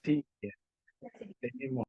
Sí, tenemos.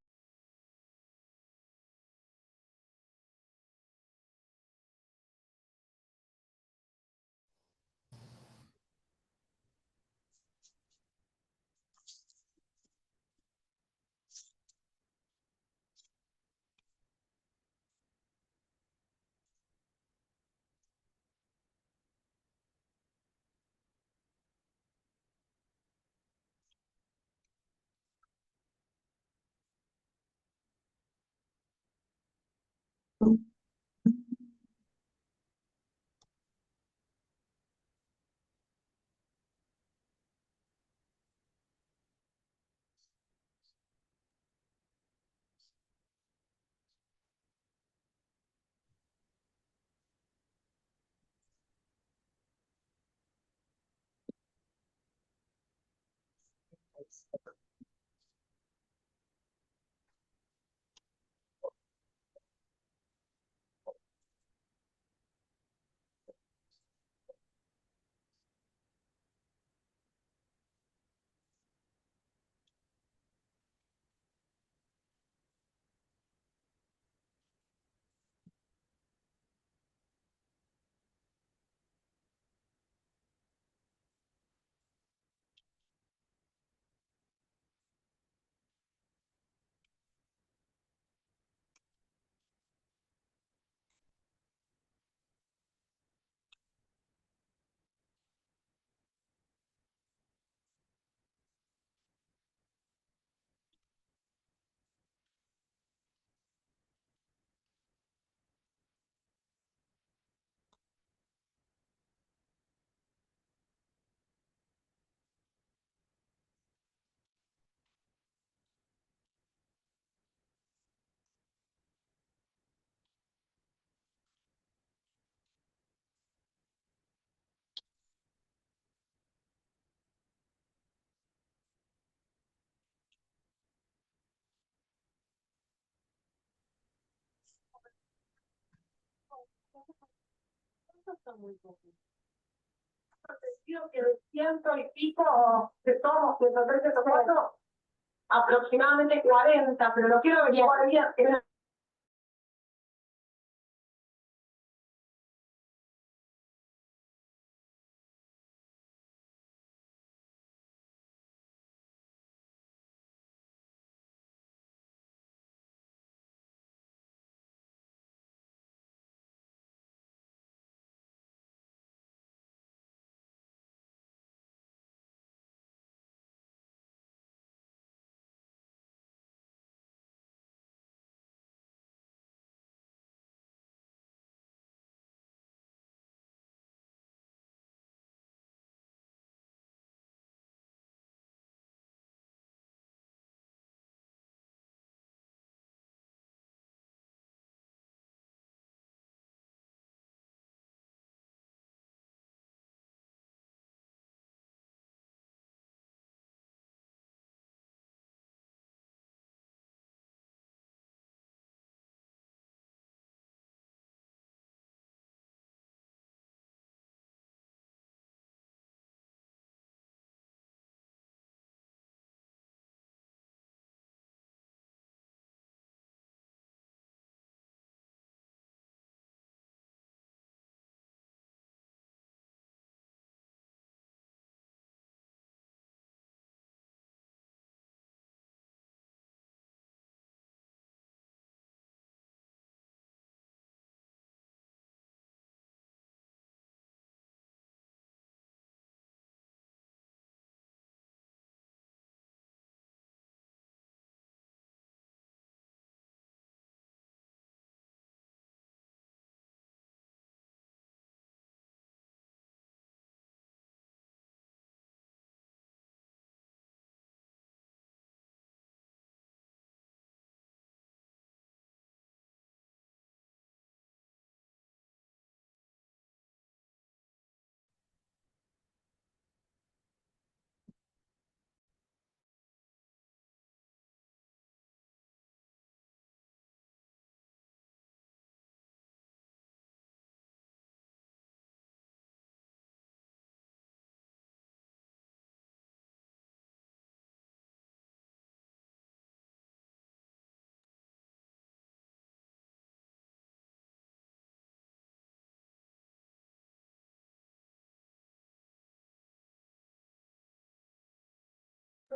Digo que de ciento y pico de tomos, 103, 104, aproximadamente 40, pero lo quiero averiguar bien.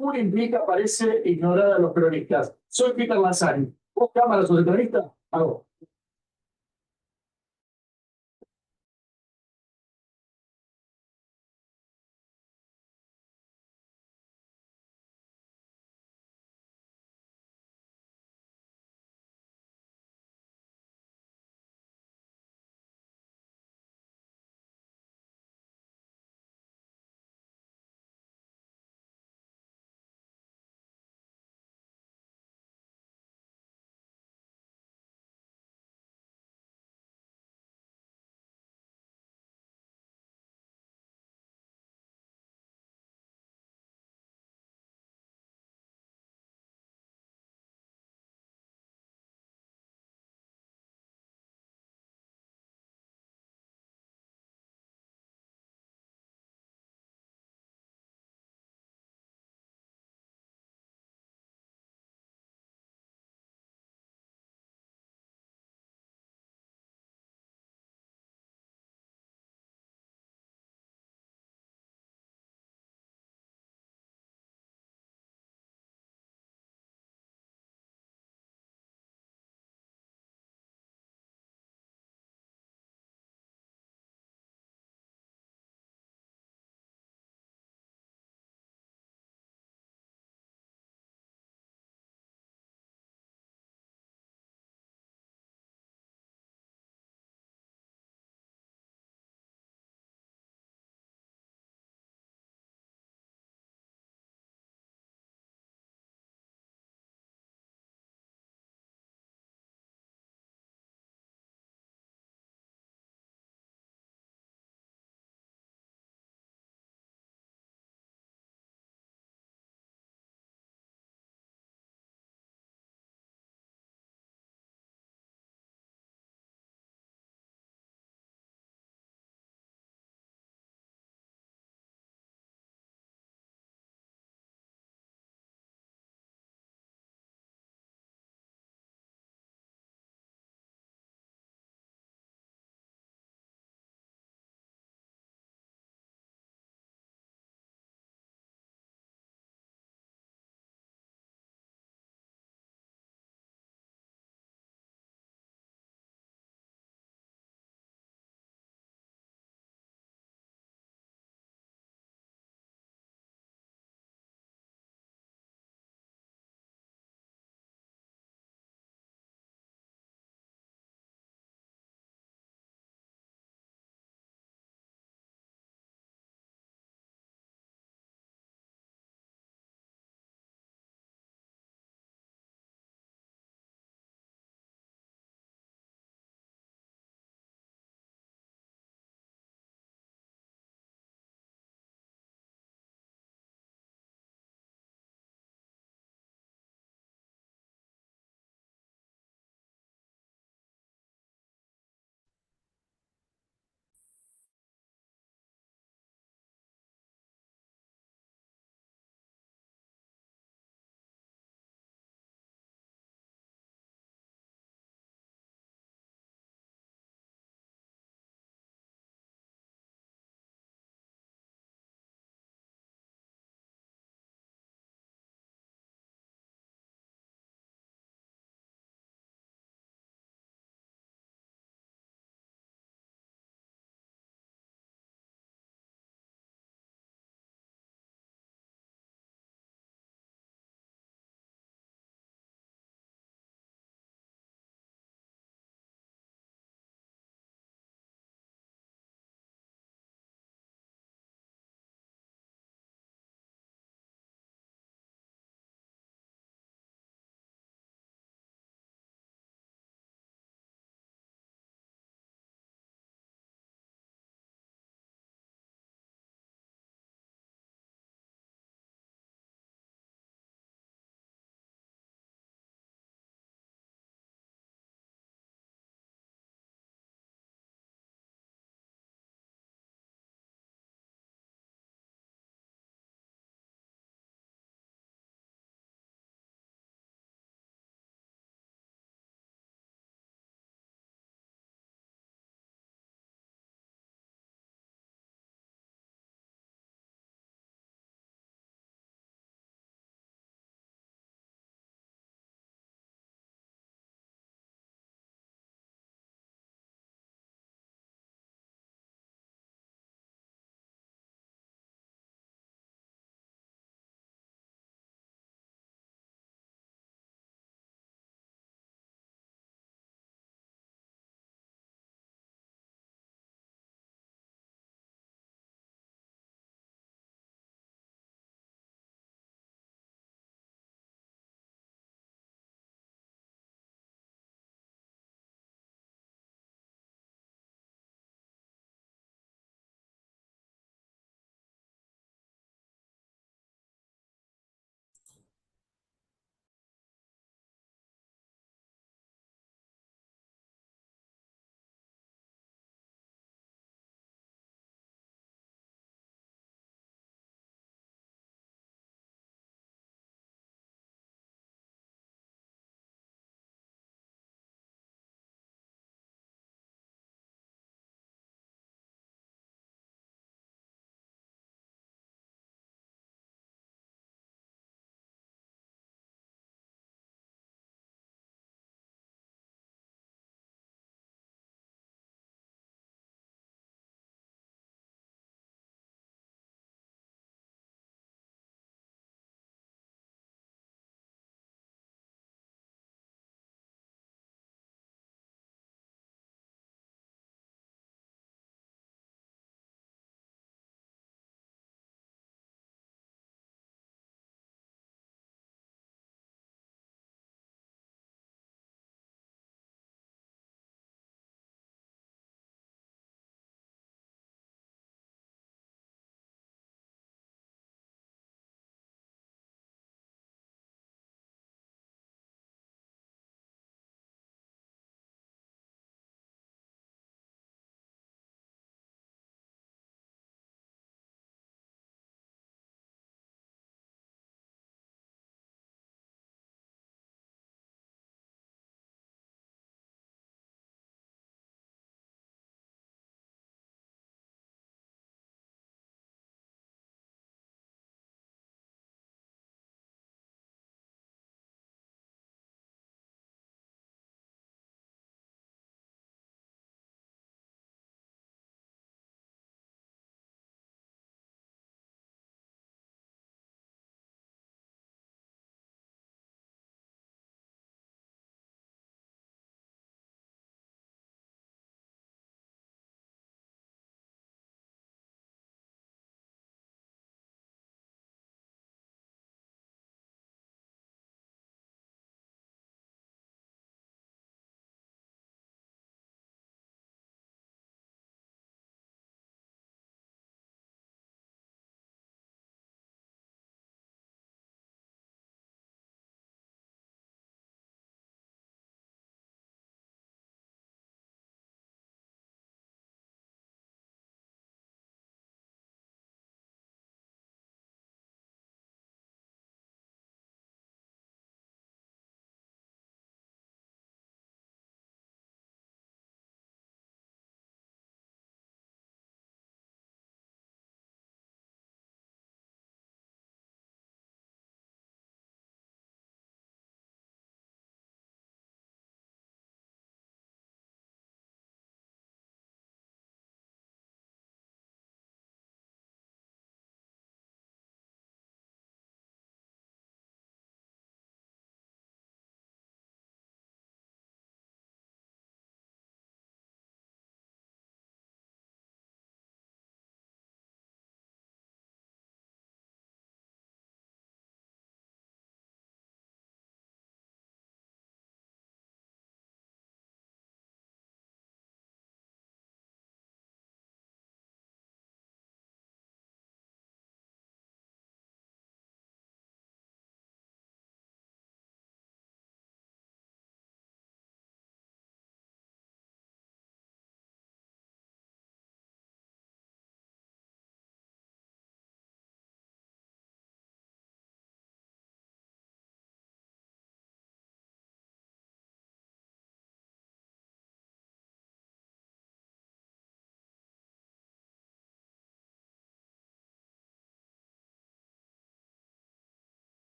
Pública parece ignorar a los peronistas. Soy Peter Lanzani. ¿Vos cámaras sobre peronistas? Hago.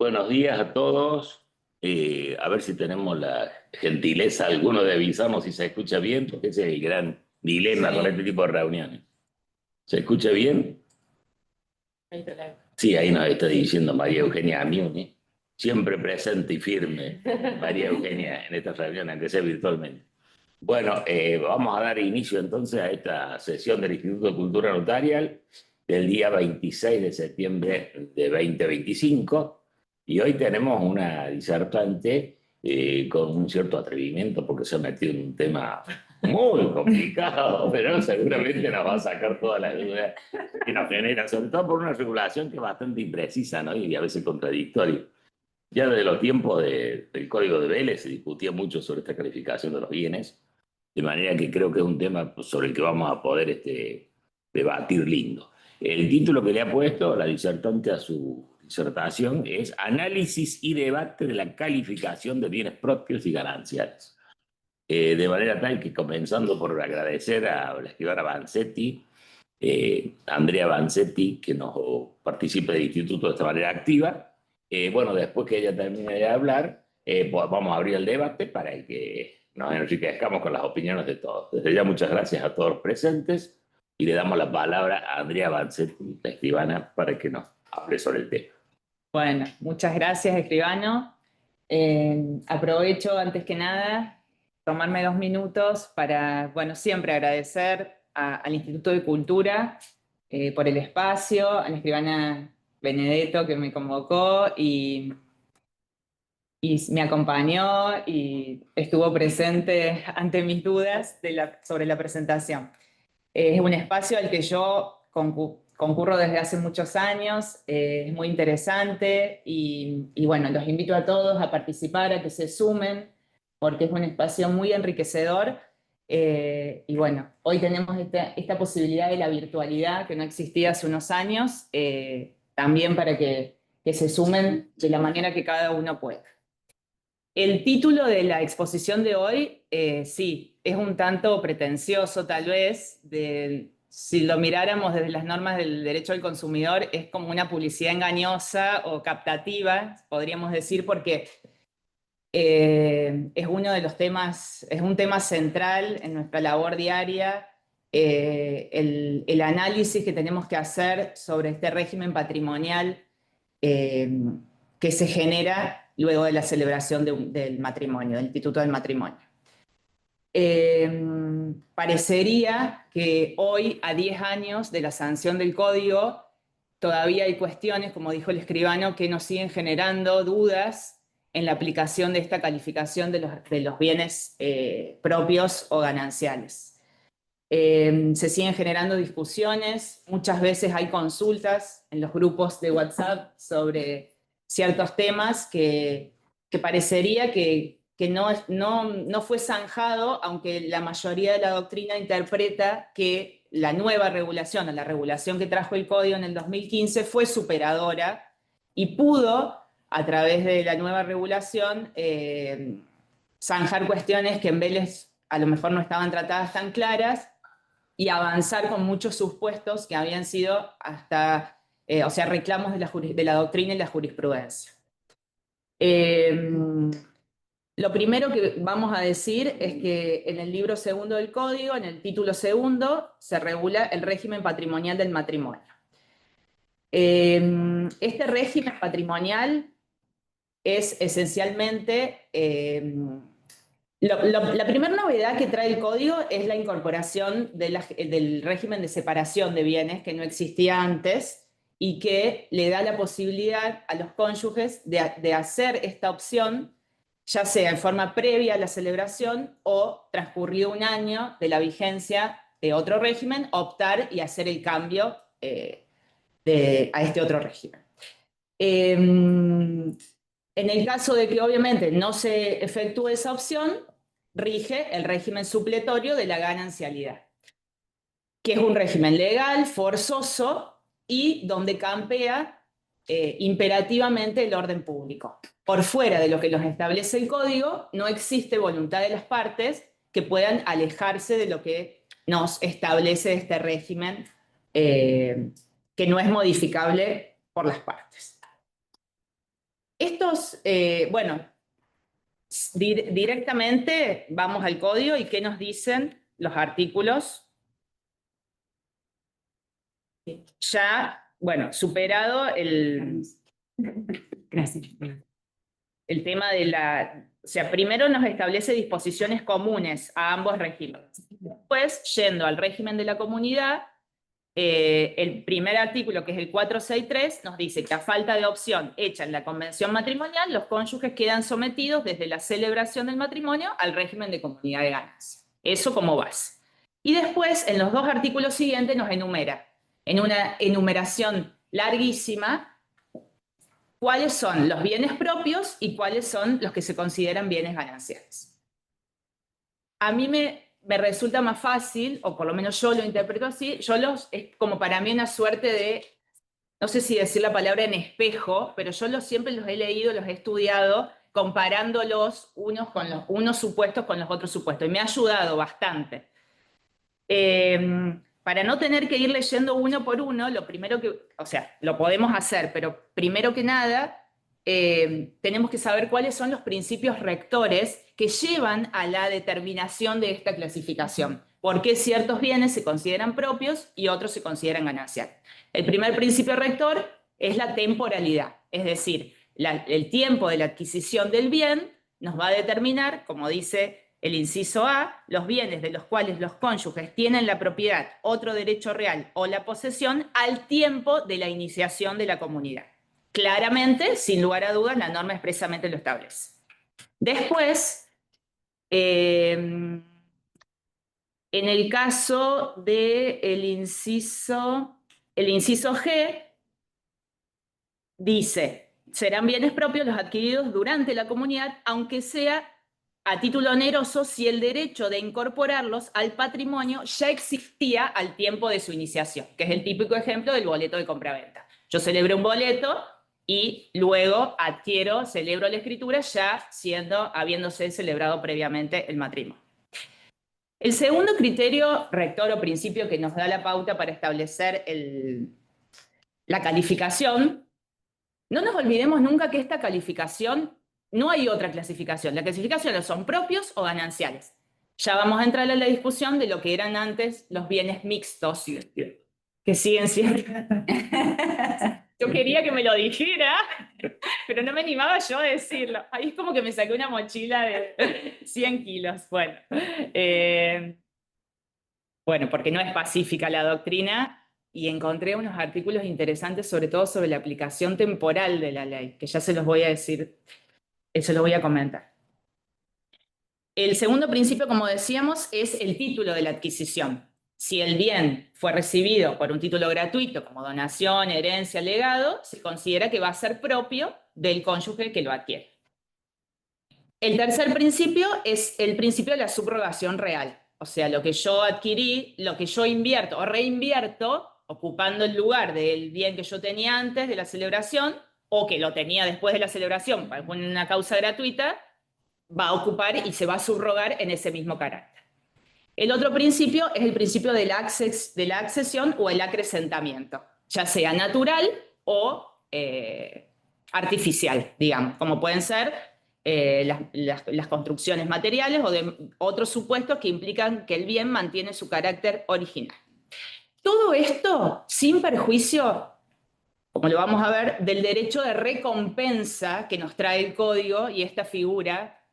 Buenos días a todos. A ver si tenemos la gentileza alguno de avisarnos si se escucha bien, porque ese es el gran dilema con este tipo de reuniones. ¿Se escucha bien? Sí, ahí nos está diciendo María Eugenia Amiuni, siempre presente y firme, María Eugenia, en estas reuniones, aunque sea virtualmente. Bueno, vamos a dar inicio entonces a esta sesión del Instituto de Cultura Notarial del día 26 de septiembre de 2025. Y hoy tenemos una disertante con un cierto atrevimiento porque se ha metido en un tema muy complicado, pero seguramente nos va a sacar todas las dudas que nos genera, sobre todo por una regulación que es bastante imprecisa, ¿no? Y a veces contradictoria. Ya desde los tiempos del Código de Vélez se discutía mucho sobre esta calificación de los bienes, de manera que creo que es un tema sobre el que vamos a poder debatir lindo. El título que le ha puesto la disertante a su disertación es Análisis y debate de la calificación de bienes propios y gananciales. De manera tal que, comenzando por agradecer a la escribana Vanzetti, Andrea Vanzetti, que nos participa del instituto de esta manera activa. Bueno, después que ella termine de hablar, pues vamos a abrir el debate para que nos enriquezcamos con las opiniones de todos. Desde ya, muchas gracias a todos los presentes y le damos la palabra a Andrea Vanzetti, la escribana, para que nos hable sobre el tema. Bueno, muchas gracias, escribano. Aprovecho, antes que nada, tomarme 2 minutos para, bueno, siempre agradecer al Instituto de Cultura por el espacio, a la escribana Benedetto que me convocó y me acompañó y estuvo presente ante mis dudas sobre la presentación. Es un espacio al que yo concurro desde hace muchos años, es muy interesante y bueno, los invito a todos a participar, a que se sumen, porque es un espacio muy enriquecedor. Y bueno, hoy tenemos esta posibilidad de la virtualidad que no existía hace unos años, también para que se sumen de la manera que cada uno pueda. El título de la exposición de hoy, sí, es un tanto pretencioso tal vez. Si lo miráramos desde las normas del derecho del consumidor, es como una publicidad engañosa o captativa, podríamos decir, porque es uno de los temas, es un tema central en nuestra labor diaria, el análisis que tenemos que hacer sobre este régimen patrimonial que se genera luego de la celebración del matrimonio, del instituto del matrimonio. Parecería que hoy, a 10 años de la sanción del código, todavía hay cuestiones, como dijo el escribano, que nos siguen generando dudas en la aplicación de esta calificación de los bienes propios o gananciales. Se siguen generando discusiones, muchas veces hay consultas en los grupos de WhatsApp sobre ciertos temas que parecería que no fue zanjado, aunque la mayoría de la doctrina interpreta que la nueva regulación, o la regulación que trajo el Código en el 2015, fue superadora y pudo, a través de la nueva regulación, zanjar cuestiones que en Vélez a lo mejor no estaban tratadas tan claras y avanzar con muchos supuestos que habían sido hasta, o sea, reclamos de la doctrina y la jurisprudencia. Lo primero que vamos a decir es que en el libro segundo del Código, en el título segundo, se regula el régimen patrimonial del matrimonio. Este régimen patrimonial es esencialmente... la primera novedad que trae el código es la incorporación del régimen de separación de bienes que no existía antes y que le da la posibilidad a los cónyuges de hacer esta opción, ya sea en forma previa a la celebración o transcurrido un año de la vigencia de otro régimen, optar y hacer el cambio a este otro régimen. En el caso de que obviamente no se efectúe esa opción, rige el régimen supletorio de la ganancialidad, que es un régimen legal, forzoso y donde campea imperativamente el orden público. Por fuera de lo que los establece el código, no existe voluntad de las partes que puedan alejarse de lo que nos establece este régimen, que no es modificable por las partes. estos, bueno, directamente vamos al código y qué nos dicen los artículos. Ya, bueno, superado Gracias. el tema de la... O sea, primero nos establece disposiciones comunes a ambos regímenes. Después, yendo al régimen de la comunidad, el primer artículo, que es el 463, nos dice que a falta de opción hecha en la convención matrimonial, los cónyuges quedan sometidos desde la celebración del matrimonio al régimen de comunidad de ganancia. Eso como base. Y después, en los dos artículos siguientes, nos enumera, en una enumeración larguísima, cuáles son los bienes propios y cuáles son los que se consideran bienes gananciales. A mí me resulta más fácil, o por lo menos yo lo interpreto así, es como para mí una suerte de, no sé si decir la palabra en espejo, pero yo siempre los he leído, los he estudiado, comparándolos unos supuestos con los otros supuestos, y me ha ayudado bastante. Para no tener que ir leyendo uno por uno, lo primero o sea, lo podemos hacer, pero primero que nada, tenemos que saber cuáles son los principios rectores que llevan a la determinación de esta clasificación. ¿Por qué ciertos bienes se consideran propios y otros se consideran gananciales? El primer principio rector es la temporalidad, es decir, el tiempo de la adquisición del bien nos va a determinar, como dice el inciso A, los bienes de los cuales los cónyuges tienen la propiedad, otro derecho real o la posesión al tiempo de la iniciación de la comunidad. Claramente, sin lugar a dudas, la norma expresamente lo establece. Después, en el caso del inciso G, dice, serán bienes propios los adquiridos durante la comunidad, aunque sea a título oneroso si el derecho de incorporarlos al patrimonio ya existía al tiempo de su iniciación, que es el típico ejemplo del boleto de compraventa. Yo celebro un boleto y luego celebro la escritura ya habiéndose celebrado previamente el matrimonio. El segundo criterio rector o principio que nos da la pauta para establecer la calificación, no nos olvidemos nunca que esta calificación, no hay otra clasificación. La clasificación son propios o gananciales. Ya vamos a entrar en la discusión de lo que eran antes los bienes mixtos, que siguen siendo... Yo quería que me lo dijera, pero no me animaba yo a decirlo. Ahí es como que me saqué una mochila de 100 kilos. Bueno, porque no es pacífica la doctrina, y encontré unos artículos interesantes, sobre todo sobre la aplicación temporal de la ley, que ya se los voy a decir, se los voy a comentar. El segundo principio, como decíamos, es el título de la adquisición. Si el bien fue recibido por un título gratuito, como donación, herencia, legado, se considera que va a ser propio del cónyuge que lo adquiere. El tercer principio es el principio de la subrogación real. O sea, lo que yo adquirí, lo que yo invierto o reinvierto, ocupando el lugar del bien que yo tenía antes de la celebración, o que lo tenía después de la celebración para una causa gratuita, va a ocupar y se va a subrogar en ese mismo carácter. El otro principio es el principio de la accesión o el acrecentamiento, ya sea natural o artificial, digamos, como pueden ser las construcciones materiales o de otros supuestos que implican que el bien mantiene su carácter original. Todo esto sin perjuicio, como lo vamos a ver, del derecho de recompensa que nos trae el código y esta figura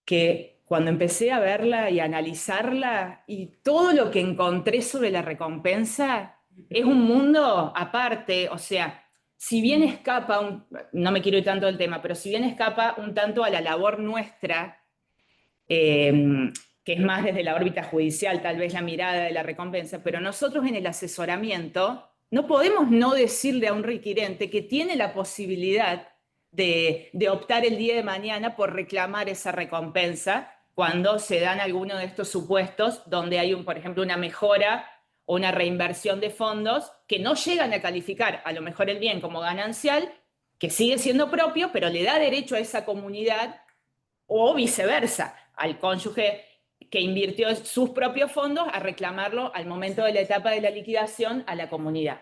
que cuando empecé a verla y a analizarla y todo lo que encontré sobre la recompensa es un mundo aparte. O sea, si bien escapa, no me quiero ir tanto del tema, pero si bien escapa un tanto a la labor nuestra, que es más desde la órbita judicial, tal vez la mirada de la recompensa, pero nosotros en el asesoramiento no podemos no decirle a un requirente que tiene la posibilidad de optar el día de mañana por reclamar esa recompensa cuando se dan alguno de estos supuestos donde hay, por ejemplo, una mejora o una reinversión de fondos que no llegan a calificar a lo mejor el bien como ganancial, que sigue siendo propio, pero le da derecho a esa comunidad, o viceversa, al cónyuge que invirtió sus propios fondos a reclamarlo al momento de la etapa de la liquidación a la comunidad.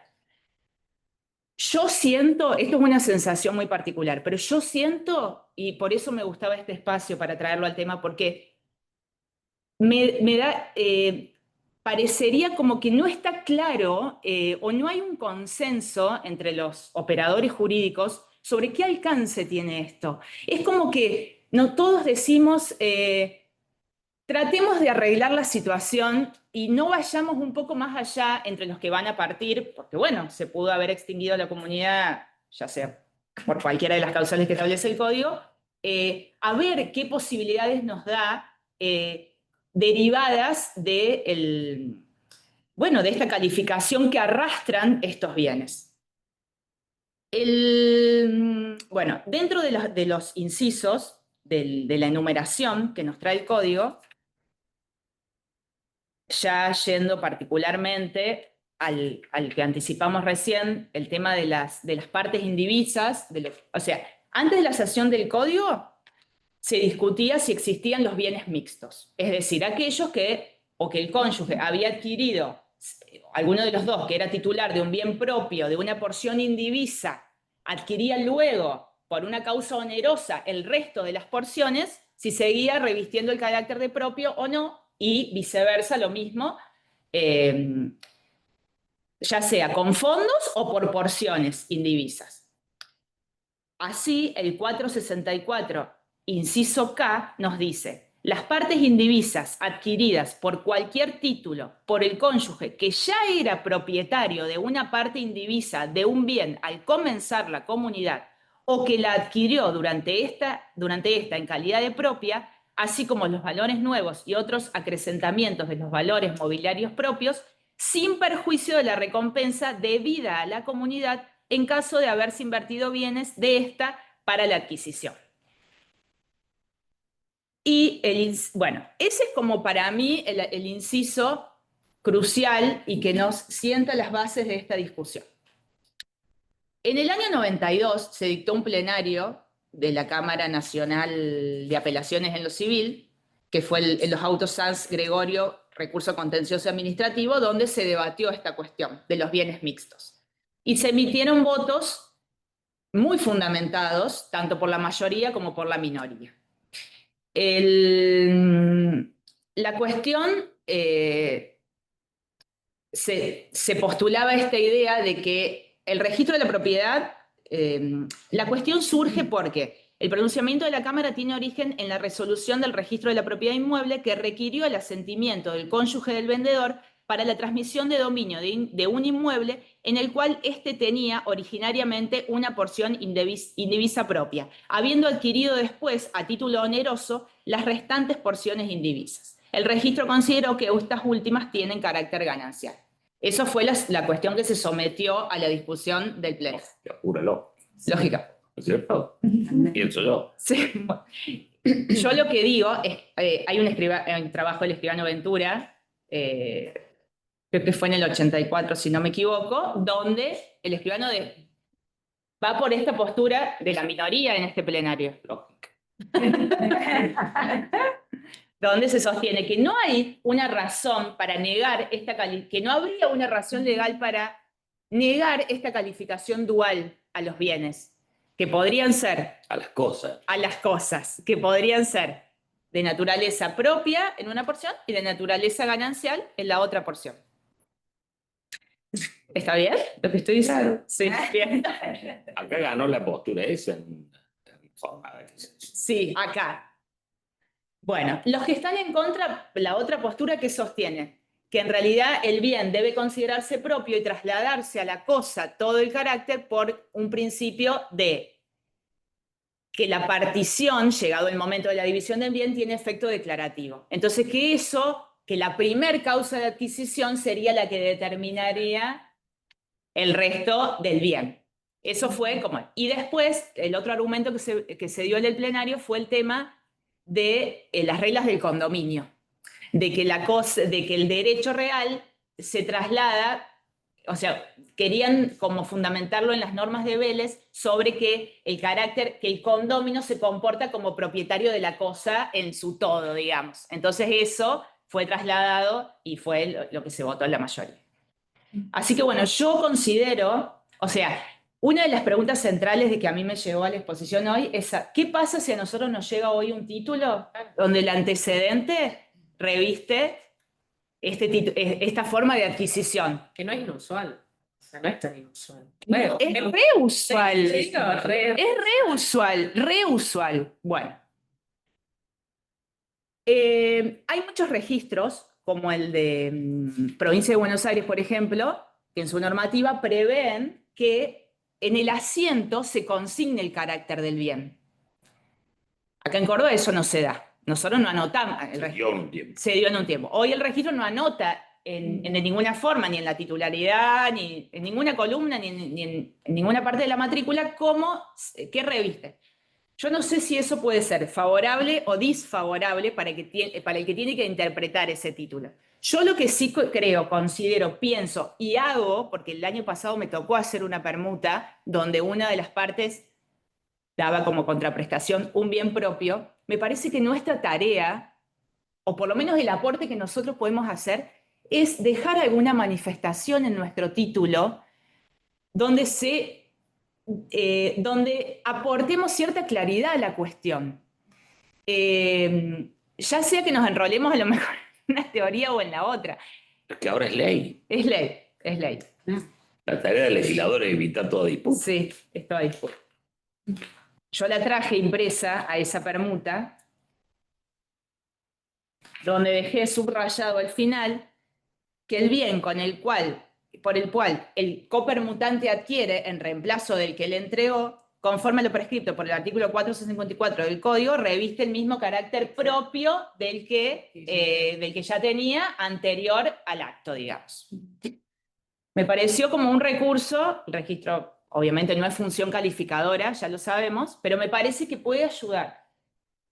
Yo siento, esto es una sensación muy particular, pero yo siento, y por eso me gustaba este espacio para traerlo al tema, porque me da, parecería como que no está claro o no hay un consenso entre los operadores jurídicos sobre qué alcance tiene esto. Es como que no todos decimos, tratemos de arreglar la situación y no vayamos un poco más allá entre los que van a partir, porque bueno, se pudo haber extinguido la comunidad, ya sea por cualquiera de las causales que establece el código, a ver qué posibilidades nos da derivadas de, bueno, de esta calificación que arrastran estos bienes. Bueno, dentro de los incisos de la enumeración que nos trae el código, ya yendo particularmente al que anticipamos recién, el tema de las partes indivisas, o sea, antes de la sanción del código se discutía si existían los bienes mixtos, es decir, aquellos que el cónyuge había adquirido, alguno de los dos que era titular de un bien propio, de una porción indivisa, adquiría luego, por una causa onerosa, el resto de las porciones, si seguía revistiendo el carácter de propio o no, y viceversa, lo mismo, ya sea con fondos o por porciones indivisas. Así, el 464, inciso K, nos dice: las partes indivisas adquiridas por cualquier título por el cónyuge que ya era propietario de una parte indivisa de un bien al comenzar la comunidad o que la adquirió durante esta en calidad de propia, así como los valores nuevos y otros acrecentamientos de los valores mobiliarios propios, sin perjuicio de la recompensa debida a la comunidad en caso de haberse invertido bienes de esta para la adquisición. Y bueno, ese es como para mí el inciso crucial y que nos sienta las bases de esta discusión. En el año 92 se dictó un plenario de la Cámara Nacional de Apelaciones en lo Civil, que fue en los autos Sanz Gregorio, recurso contencioso administrativo, donde se debatió esta cuestión de los bienes mixtos. Y se emitieron votos muy fundamentados, tanto por la mayoría como por la minoría. La cuestión, se postulaba esta idea de que el registro de la propiedad, la cuestión surge porque el pronunciamiento de la Cámara tiene origen en la resolución del registro de la propiedad inmueble que requirió el asentimiento del cónyuge del vendedor para la transmisión de dominio de un inmueble en el cual éste tenía originariamente una porción indivisa propia, habiendo adquirido después, a título oneroso, las restantes porciones indivisas. El registro consideró que estas últimas tienen carácter ganancial. Eso fue la cuestión que se sometió a la discusión del Pleno. Apúralo. Lógica. ¿No es cierto? Pienso yo. Sí. Yo lo que digo es, hay un trabajo del escribano Ventura, creo que fue en el 84, si no me equivoco, donde el escribano va por esta postura de la minoría en este plenario. Lógica. Donde se sostiene que no hay una razón para negar que no habría una razón legal para negar esta calificación dual a los bienes, que podrían ser A las cosas. que podrían ser de naturaleza propia en una porción y de naturaleza ganancial en la otra porción. ¿Está bien lo que estoy diciendo? Sí, bien. Acá ganó la postura esa en forma de que Sí, acá. Bueno, los que están en contra, la otra postura que sostiene, que en realidad el bien debe considerarse propio y trasladarse a la cosa todo el carácter por un principio de que la partición, llegado el momento de la división del bien, tiene efecto declarativo. Entonces, que la primer causa de adquisición sería la que determinaría el resto del bien. Eso fue como... Y después, el otro argumento que se dio en el plenario fue el tema de las reglas del condominio, de que el derecho real se traslada, o sea, querían como fundamentarlo en las normas de Vélez sobre que el condominio se comporta como propietario de la cosa en su todo, digamos. Entonces eso fue trasladado y fue lo que se votó en la mayoría. Así que bueno, yo considero, o sea, Una de las preguntas centrales de que a mí me llegó a la exposición hoy es, ¿qué pasa si a nosotros nos llega hoy un título donde el antecedente reviste esta forma de adquisición? Que no es inusual. O sea, no es tan inusual. Bueno, es re usual. Sí, no, re- Es re usual, re usual. Bueno. Hay muchos registros, como el de Provincia de Buenos Aires, por ejemplo, que en su normativa prevén que en el asiento se consigne el carácter del bien. Acá en Córdoba eso no se da. Nosotros no anotamos. Yo un tiempo. Se dio en un tiempo. Hoy el registro no anota de ninguna forma, ni en la titularidad, ni en ninguna columna, ni en ninguna parte de la matrícula, qué reviste. Yo no sé si eso puede ser favorable o disfavorable para el que tiene que interpretar ese título. Yo lo que sí creo, considero, pienso y hago, porque el año pasado me tocó hacer una permuta donde una de las partes daba como contraprestación un bien propio, me parece que nuestra tarea, o por lo menos el aporte que nosotros podemos hacer, es dejar alguna manifestación en nuestro título donde aportemos cierta claridad a la cuestión. Ya sea que nos enrolemos a lo mejor en una teoría o en la otra. Es que ahora es ley. Es ley, es ley. La tarea del legislador es evitar toda disputa. Sí, estoy. Yo la traje impresa a esa permuta, donde dejé subrayado al final que el bien por el cual el copermutante adquiere en reemplazo del que le entregó, conforme a lo prescripto por el artículo 454 del Código, reviste el mismo carácter propio del que ya tenía anterior al acto, digamos. Me pareció como un recurso, el registro obviamente no es función calificadora, ya lo sabemos, pero me parece que puede ayudar.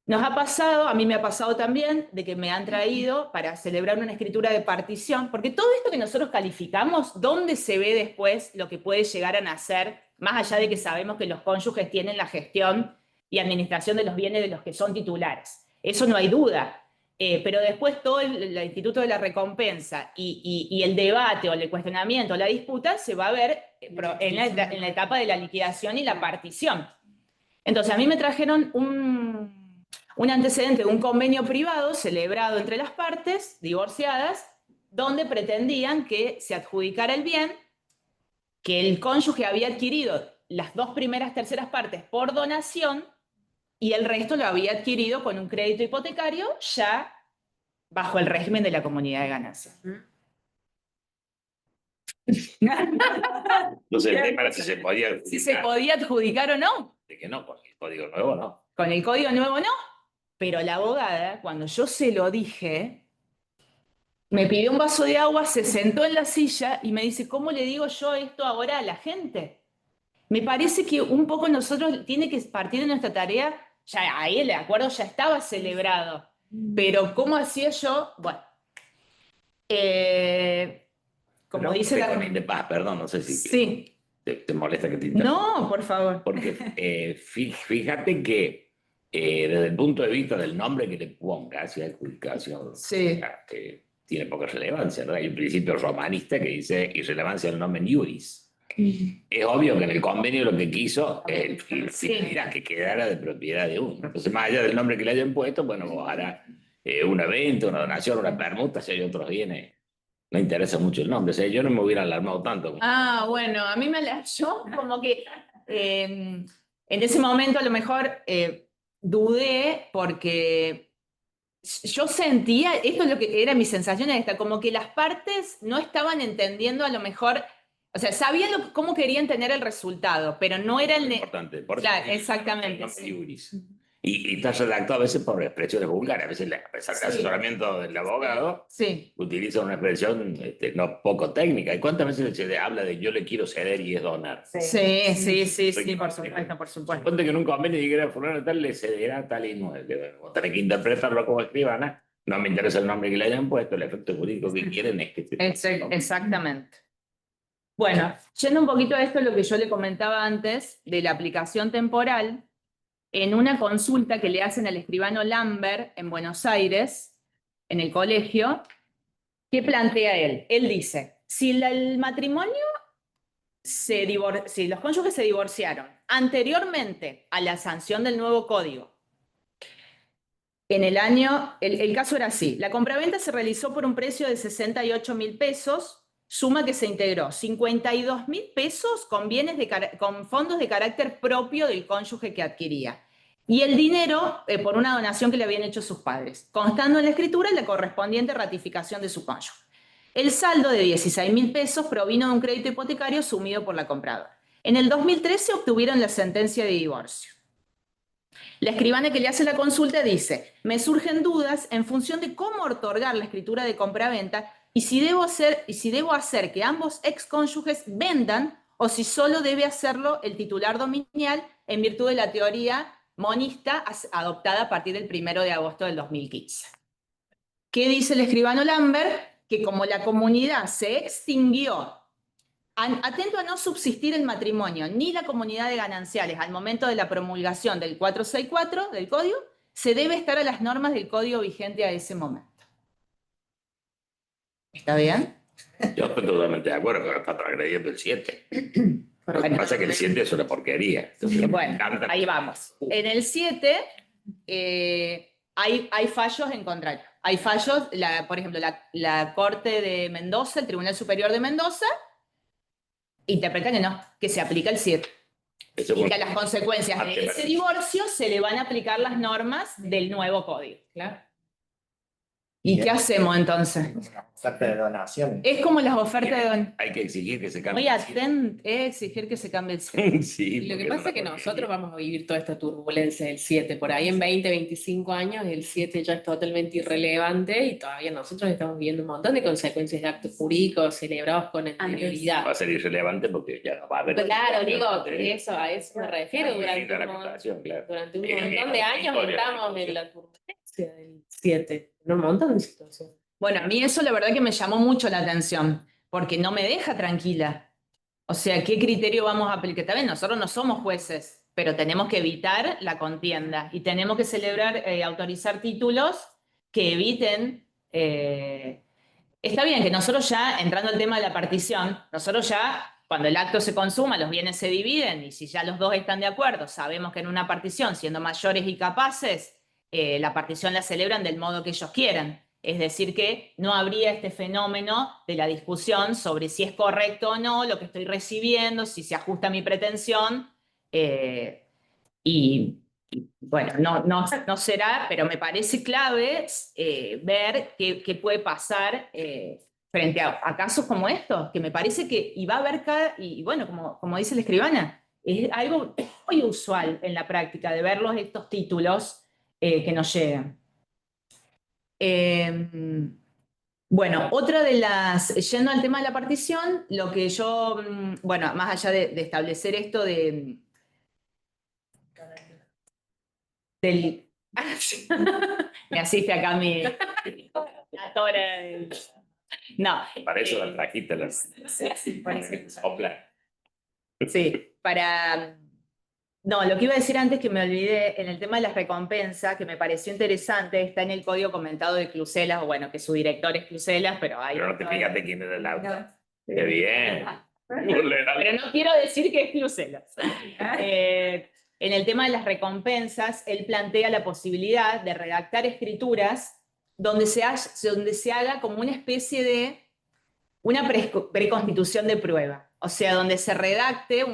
Nos ha pasado, a mí me ha pasado también, de que me han traído para celebrar una escritura de partición, porque todo esto que nosotros calificamos, ¿dónde se ve después lo que puede llegar a nacer, más allá de que sabemos que los cónyuges tienen la gestión y administración de los bienes de los que son titulares? Eso no hay duda. Pero después todo el instituto de la recompensa y el debate o el cuestionamiento o la disputa se va a ver en la etapa de la liquidación y la partición. Entonces a mí me trajeron un antecedente de un convenio privado celebrado entre las partes divorciadas, donde pretendían que se adjudicara el bien, que el cónyuge había adquirido las 2 primeras terceras partes por donación y el resto lo había adquirido con un crédito hipotecario ya bajo el régimen de la comunidad de ganancias. Entonces el tema era si se podía adjudicar. Si se podía adjudicar o no. De que no, porque el código nuevo no. Con el código nuevo no. Pero la abogada, cuando yo se lo dije, me pidió un vaso de agua, se sentó en la silla y me dice, ¿cómo le digo yo esto ahora a la gente? Me parece que un poco nosotros tiene que partir de nuestra tarea, ya ahí el acuerdo ya estaba celebrado, pero ¿cómo hacía yo? Bueno, como Pero dice la... de paz, perdón, no sé si Sí. te molesta que te interrumpa. No, por favor. Porque fíjate que desde el punto de vista del nombre que le pongas y adjudicación, Sí. que tiene poca relevancia, ¿no? Hay un principio romanista que dice irrelevancia del nombre iuris. Es obvio que en el convenio lo que quiso es que quedara de propiedad de uno. Entonces, más allá del nombre que le hayan puesto, bueno, vos hará un evento, una donación, una permuta, si hay otros bienes. No interesa mucho el nombre. O sea, yo no me hubiera alarmado tanto. Ah, bueno, a mí yo como que en ese momento a lo mejor dudé porque yo sentía, esto es lo que era mi sensación esta, como que las partes no estaban entendiendo a lo mejor, o sea, sabían cómo querían tener el resultado, pero no era el... Importante. Claro, exactamente. Y está redactado a veces por expresiones vulgares. A veces el asesoramiento del abogado utiliza una expresión no poco técnica. ¿Y cuántas veces se habla de yo le quiero ceder y es donar? Sí, por supuesto, por supuesto. Ponte que en un convenio dijera fulano tal le cederá tal y no. Vos tenés que interpretarlo como escribana. No me interesa el nombre que le hayan puesto, el efecto jurídico que quieren es que... Exactamente. Bueno, yendo un poquito a esto, lo que yo le comentaba antes de la aplicación temporal, en una consulta que le hacen al escribano Lambert en Buenos Aires, en el colegio, ¿qué plantea él? Él dice, si el matrimonio si los cónyuges se divorciaron anteriormente a la sanción del nuevo código, en el año, el caso era así, la compraventa se realizó por un precio de 68.000 pesos, suma que se integró 52.000 pesos con, con fondos de carácter propio del cónyuge que adquiría. Y el dinero por una donación que le habían hecho sus padres, constando en la escritura la correspondiente ratificación de su cónyuge. El saldo de 16.000 pesos provino de un crédito hipotecario asumido por la compradora. En el 2013 obtuvieron la sentencia de divorcio. La escribana que le hace la consulta dice: me surgen dudas en función de cómo otorgar la escritura de compraventa y si debo hacer que ambos excónyuges vendan o si solo debe hacerlo el titular dominial en virtud de la teoría monista adoptada a partir del 1 de agosto del 2015. ¿Qué dice el escribano Lambert? Que como la comunidad se extinguió, atento a no subsistir el matrimonio ni la comunidad de gananciales al momento de la promulgación del 464 del Código, se debe estar a las normas del Código vigente a ese momento. ¿Está bien? Yo estoy totalmente de acuerdo, pero está transgrediendo el 7. Lo que pasa es que el 7 es una porquería. Entonces, bueno, ahí vamos. En el 7 hay fallos en contrario. Hay fallos, por ejemplo, la Corte de Mendoza, el Tribunal Superior de Mendoza, interpreta que no, que se aplica el 7. Y que a las consecuencias de ese divorcio se le van a aplicar las normas del nuevo código. Claro. ¿Y qué hacemos entonces? Una oferta de donaciones. Es como las ofertas de don. hay que exigir que se cambie. Muy atento, exigir que se cambie el 7. Sí, Y lo que porque pasa es que una nosotros vamos a vivir toda esta turbulencia del 7. Por ahí en 20, 25 años el 7 ya es totalmente irrelevante y todavía nosotros estamos viendo un montón de consecuencias de actos jurídicos celebrados con anterioridad. va a ser irrelevante porque ya no va a haber. Claro, digo, a eso me refiero. Durante la comparación, claro. Durante un Es montón de años historia, estamos en la turbulencia del 7. En un montón de situaciones. Bueno, a mí eso la verdad que me llamó mucho la atención, porque no me deja tranquila. O sea, ¿qué criterio vamos a aplicar? También nosotros no somos jueces, pero tenemos que evitar la contienda y tenemos que autorizar títulos que eviten... Está bien que nosotros ya, entrando al tema de la partición, nosotros ya, cuando el acto se consuma, los bienes se dividen y si ya los dos están de acuerdo, sabemos que en una partición, siendo mayores y capaces, la partición la celebran del modo que ellos quieran. Es decir, que no habría este fenómeno de la discusión sobre si es correcto o no lo que estoy recibiendo, si se ajusta a mi pretensión. Bueno, no será, pero me parece clave ver qué puede pasar frente a casos como estos, que me parece que y va a haber y bueno, como dice la escribana, es algo muy usual en la práctica de verlos estos títulos que nos llegan. Bueno, otra de yendo al tema de la partición, lo que yo, bueno, más allá de establecer esto del... Me asiste acá mi... La tora del... No. Para eso la trajiste la Opla. Sí, para... No, lo que iba a decir antes que me olvidé, en el tema de las recompensas, que me pareció interesante, está en el código comentado de Cluselas, o bueno, que su director es Cluselas, pero hay... Pero no te fijaste quién era el auto. No. Qué bien. Pero no quiero decir que es Cluselas. En el tema de las recompensas, él plantea la posibilidad de redactar escrituras donde se haga como una especie de una preconstitución de prueba. O sea, donde se redacte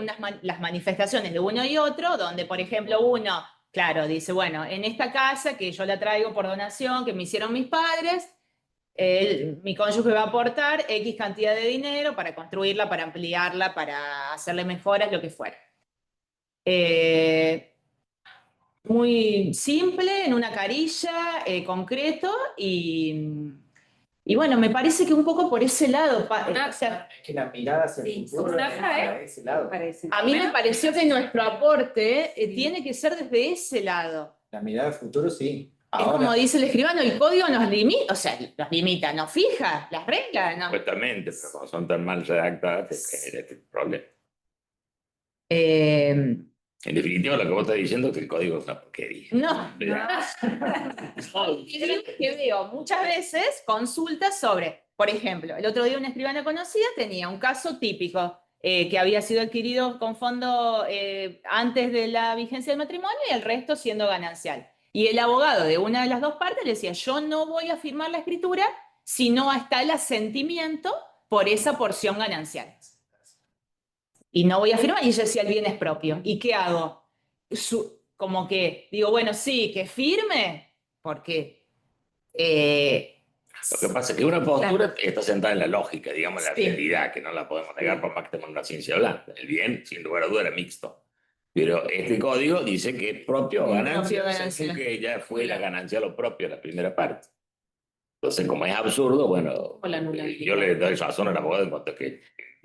las manifestaciones de uno y otro, donde, por ejemplo, uno, claro, dice, bueno, en esta casa que yo la traigo por donación, que me hicieron mis padres, mi cónyuge va a aportar X cantidad de dinero para construirla, para ampliarla, para hacerle mejoras, lo que fuera. Muy simple, en una carilla, concreto, y bueno, me parece que un poco por ese lado, o sea, Es que la mirada hacia el futuro es para ese lado. a mí me pareció que nuestro aporte tiene que ser desde ese lado. La mirada al futuro sí. Es como dice el escribano, el código nos limita, o sea, nos limita, nos fija las reglas. ¿no? Supuestamente, pero como son tan mal redactadas, te genera este problema. En definitiva, lo que vos estás diciendo es que el código es una porquería. No. Que veo muchas veces consultas sobre, por ejemplo, el otro día una escribana conocida tenía un caso típico. que había sido adquirido con fondo antes de la vigencia del matrimonio y el resto siendo ganancial. Y el abogado de una de las dos partes le decía, yo no voy a firmar la escritura si no está el asentimiento por esa porción ganancial. Y no voy a firmar, y ella decía, el bien es propio. ¿Y qué hago? Como que digo, bueno, sí, que firme, porque... Lo que pasa es que una postura está sentada en la lógica, digamos, en la Sí. realidad, que no la podemos negar por más que estemos en una ciencia blanda. El bien, sin lugar a duda, era mixto. Pero este código dice que es propio o ganancia, según que ya fue la ganancia lo propio la primera parte. Entonces, como es absurdo, bueno, yo le doy razón al abogado en cuanto a que...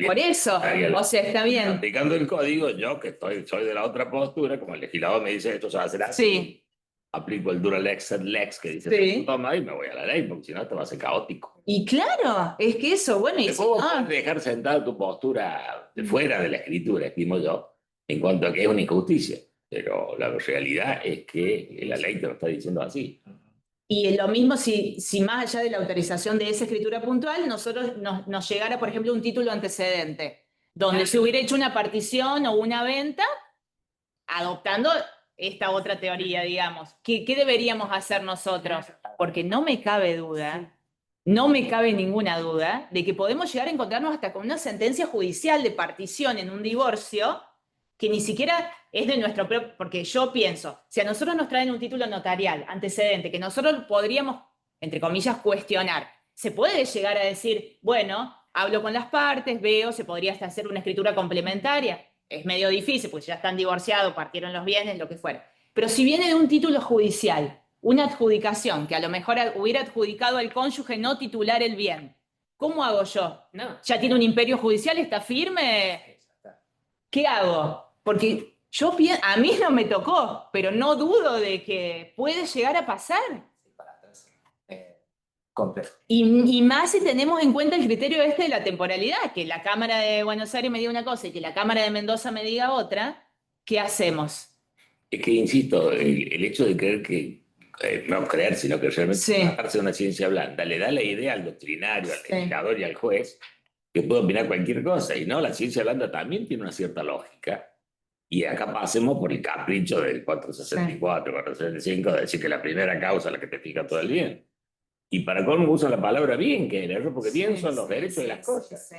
Por eso, o sea, está bien. Aplicando el código, yo que soy de la otra postura, como el legislador me dice esto se va a hacer así, Sí. aplico el dura lex sed lex que dice, Sí. toma y me voy a la ley, porque si no esto va a ser caótico. Y claro, es que eso, bueno, y ¿Cómo puedes dejar sentada tu postura de fuera de la escritura, estimo yo, en cuanto a que es una injusticia? Pero la realidad es que la ley te lo está diciendo así. y lo mismo si más allá de la autorización de esa escritura puntual, nosotros nos llegara, por ejemplo, un título antecedente, donde se hubiera hecho una partición o una venta, adoptando esta otra teoría, digamos. ¿Qué deberíamos hacer nosotros? Porque no me cabe duda, no me cabe ninguna duda, de que podemos llegar a encontrarnos hasta con una sentencia judicial de partición en un divorcio, que ni siquiera es de nuestro propio, porque yo pienso, si a nosotros nos traen un título notarial antecedente, que nosotros podríamos, entre comillas, cuestionar, se puede llegar a decir, bueno, hablo con las partes, veo, se podría hasta hacer una escritura complementaria. Es medio difícil, pues ya están divorciados, partieron los bienes, lo que fuera. Pero si viene de un título judicial, una adjudicación, que a lo mejor hubiera adjudicado al cónyuge no titular el bien, ¿cómo hago yo? No. ¿Ya tiene un imperio judicial, está firme? ¿Qué hago? Porque a mí no me tocó, pero no dudo de que puede llegar a pasar. Complejo. Y más si tenemos en cuenta el criterio de la temporalidad, que la Cámara de Buenos Aires me diga una cosa y que la Cámara de Mendoza me diga otra, ¿qué hacemos? Es que, insisto, el hecho de creer que, no creer, sino que realmente tratarse de una ciencia blanda, le da la idea al doctrinario, al legislador y al juez que puede opinar cualquier cosa. Y no, la ciencia blanda también tiene una cierta lógica. Y acá pasemos por el capricho del 464, 465, de decir que la primera causa es la que te fija todo el bien. Y para colmo uso la palabra bien, que es el error, porque bien son los derechos de las cosas.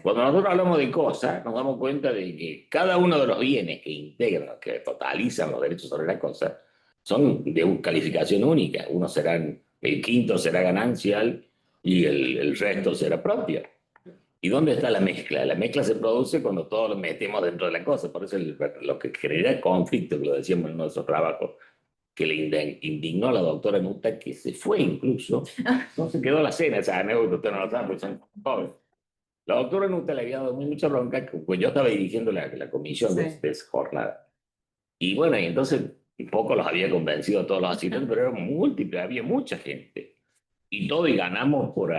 Cuando nosotros hablamos de cosas, nos damos cuenta de que cada uno de los bienes que integran, que totalizan los derechos sobre las cosas, son de calificación única. El quinto será ganancial y el resto será propio. ¿Y dónde está la mezcla? La mezcla se produce cuando todos lo metemos dentro de la cosa. Por eso lo que genera conflicto, que lo decíamos en uno de esos trabajos, que le indignó a la doctora Nuta, que se fue incluso, no se quedó la cena, esa anécdota usted no lo sabe, porque son jóvenes. La doctora Nuta le había dado mucha bronca, pues yo estaba dirigiendo la comisión de esa jornada. Y bueno, y entonces un poco los había convencido a todos los asistentes, pero eran múltiples, había mucha gente. Y todo, y ganamos por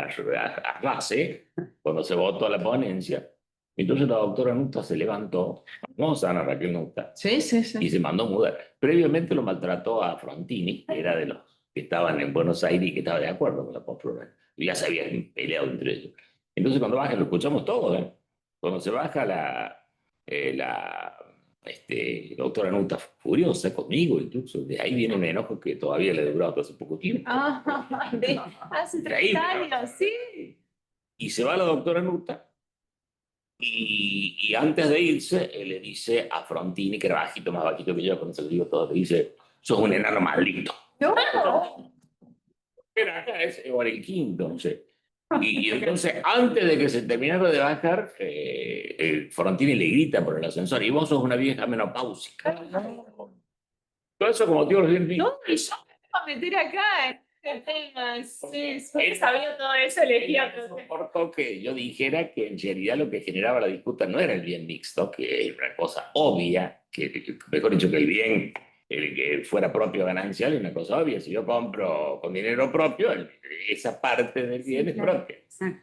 base, cuando se votó la ponencia. Entonces la doctora Nuta se levantó, famosa Ana Raquel Nuta, y se mandó a mudar. Previamente lo maltrató a Frontini, que era de los que estaban en Buenos Aires y que estaba de acuerdo con la postura. Y ya se habían peleado entre ellos. Entonces cuando baja, lo escuchamos todo, ¿eh? Cuando se baja la doctora Nuta, furiosa conmigo, incluso, de ahí viene un enojo que todavía le ha durado hasta hace poco tiempo. Hace 30 años, sí. Y se va la doctora Nuta. Y antes de irse, él le dice a Frontini, que era bajito, más bajito que yo, con eso le digo todo, le dice, sos un enano maldito. No. Era acá, o era el quinto, no sé. Y entonces, antes de que se terminara de bajar, Frontini le grita por el ascensor, y vos sos una vieja menopáusica. Todo eso como tío bien dicho. ¿Dónde yo me voy a meter acá? Sí, sabía todo eso, elegía. Importó que yo dijera que en realidad lo que generaba la disputa no era el bien mixto, que es una cosa obvia, mejor dicho, que el bien el que fuera propio ganancial es una cosa obvia. Si yo compro con dinero propio, esa parte del bien es propia.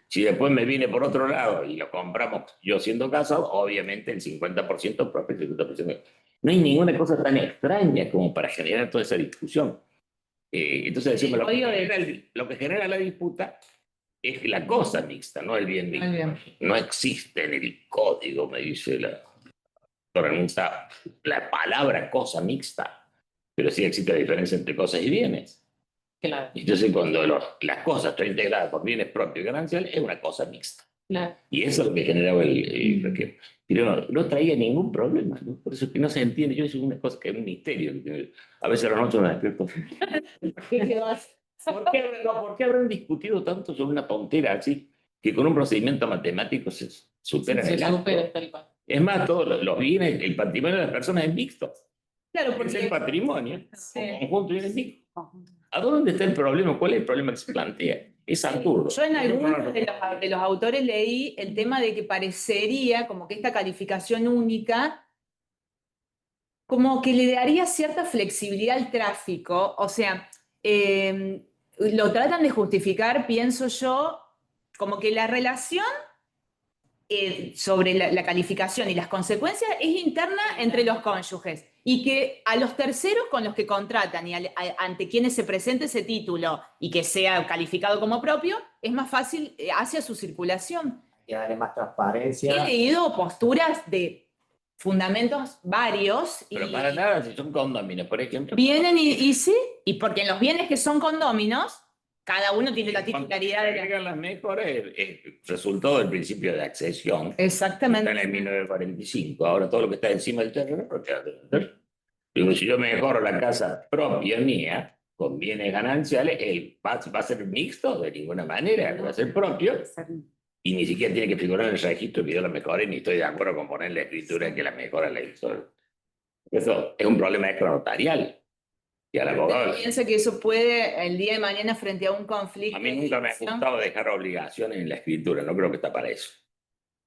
Si después me viene por otro lado y lo compramos yo siendo casado, obviamente el 50% propio, el 50%. No hay ninguna cosa tan extraña como para generar toda esa discusión. Entonces decimos, lo que genera la disputa es la cosa mixta, no el bien mixto. Muy bien. No existe en el código, me dice la doctora, no está la palabra cosa mixta, pero sí existe la diferencia entre cosas y bienes. Claro, Entonces, cuando las cosas están integradas por bienes propios y gananciales, es una cosa mixta. claro. Y eso es lo que generaba el requiem. Pero no traía ningún problema, ¿no? Por eso es que no se entiende. Yo es una cosa que es un misterio. A veces a la noche me despierto. ¿Por qué habrán discutido tanto sobre una tontera así? Que con un procedimiento matemático se supera Se el acto. supera tal cual. Es más, todos los bienes, el patrimonio de las personas es mixto. Claro, Es el porque patrimonio, Sí. un conjunto y es mixto. ¿A dónde está el problema? ¿Cuál es el problema que se plantea? Es absurdo. yo en algunos de los autores leí el tema de que parecería como que esta calificación única como que le daría cierta flexibilidad al tráfico, o sea, lo tratan de justificar, pienso yo, como que la relación sobre la calificación y las consecuencias es interna entre los cónyuges y que a los terceros con los que contratan y ante quienes se presente ese título y que sea calificado como propio, es más fácil hacia su circulación. Y darle más He transparencia. leído posturas de fundamentos varios Pero y para nada, si son condóminos, por ejemplo. vienen y sí, y porque en los bienes que son condóminos, cada uno tiene la Cuando titularidad de la... agregan las mejores, es resultado del principio de accesión. Exactamente. Está en el 1945. Ahora todo lo que está encima del terreno, ¿por qué ha de vender? Digo, si yo mejoro la casa propia mía, con bienes gananciales, va a ser mixto de ninguna manera, va a ser propio. Y ni siquiera tiene que figurar en el registro que yo la mejore, ni estoy de acuerdo con poner en la escritura que la mejora la hizo. Eso es un problema extranotarial. Y al abogado, Piensa que eso puede, el día de mañana, frente a un conflicto... a mí nunca me ha gustado dejar obligaciones en la escritura, no creo que está para eso.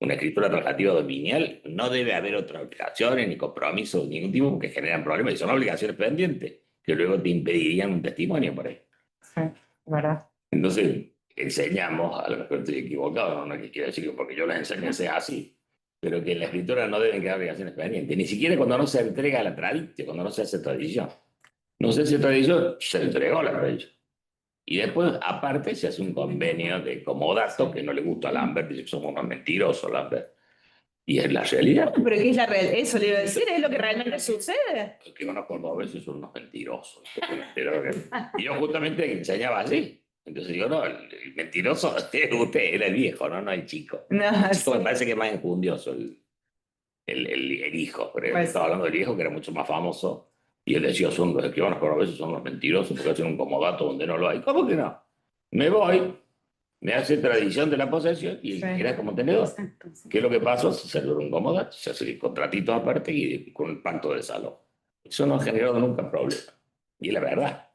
Una escritura traslativa dominial no debe haber otras obligaciones ni compromisos de ningún tipo que generan problemas y son obligaciones pendientes que luego te impedirían un testimonio por ahí. Sí, ¿verdad? Entonces, enseñamos, a lo mejor estoy equivocado, no quiero decir que porque yo las enseño sea así, pero que en la escritura no deben quedar obligaciones pendientes, ni siquiera cuando no se entrega la tradición, cuando no se hace tradición. No se hace tradición, se entregó la tradición. Y después, aparte, se hace un convenio de comodato que no le gusta a Lambert, dice que somos unos mentirosos, Lambert. Y es la realidad. Pero ¿qué es la realidad? Eso le iba a decir, es lo que realmente sucede. Que van a a veces son unos mentirosos. Y yo justamente enseñaba así. Entonces digo, no, el mentiroso es usted, era el viejo, no el chico. No, El chico sí. me parece que es más enjundioso el hijo, pero Pues- estaba hablando del viejo que era mucho más famoso. Y él decía, son los que van a veces son los mentirosos porque hacen un comodato donde no lo hay. ¿Cómo que no? Me voy, me hace tradición de la posesión y Sí. era como tenedor. ¿Qué es lo que pasó? Se celebró un comodato, se hace contratitos aparte y con el pacto de salón. Eso no ha generado nunca problema. Y es la verdad.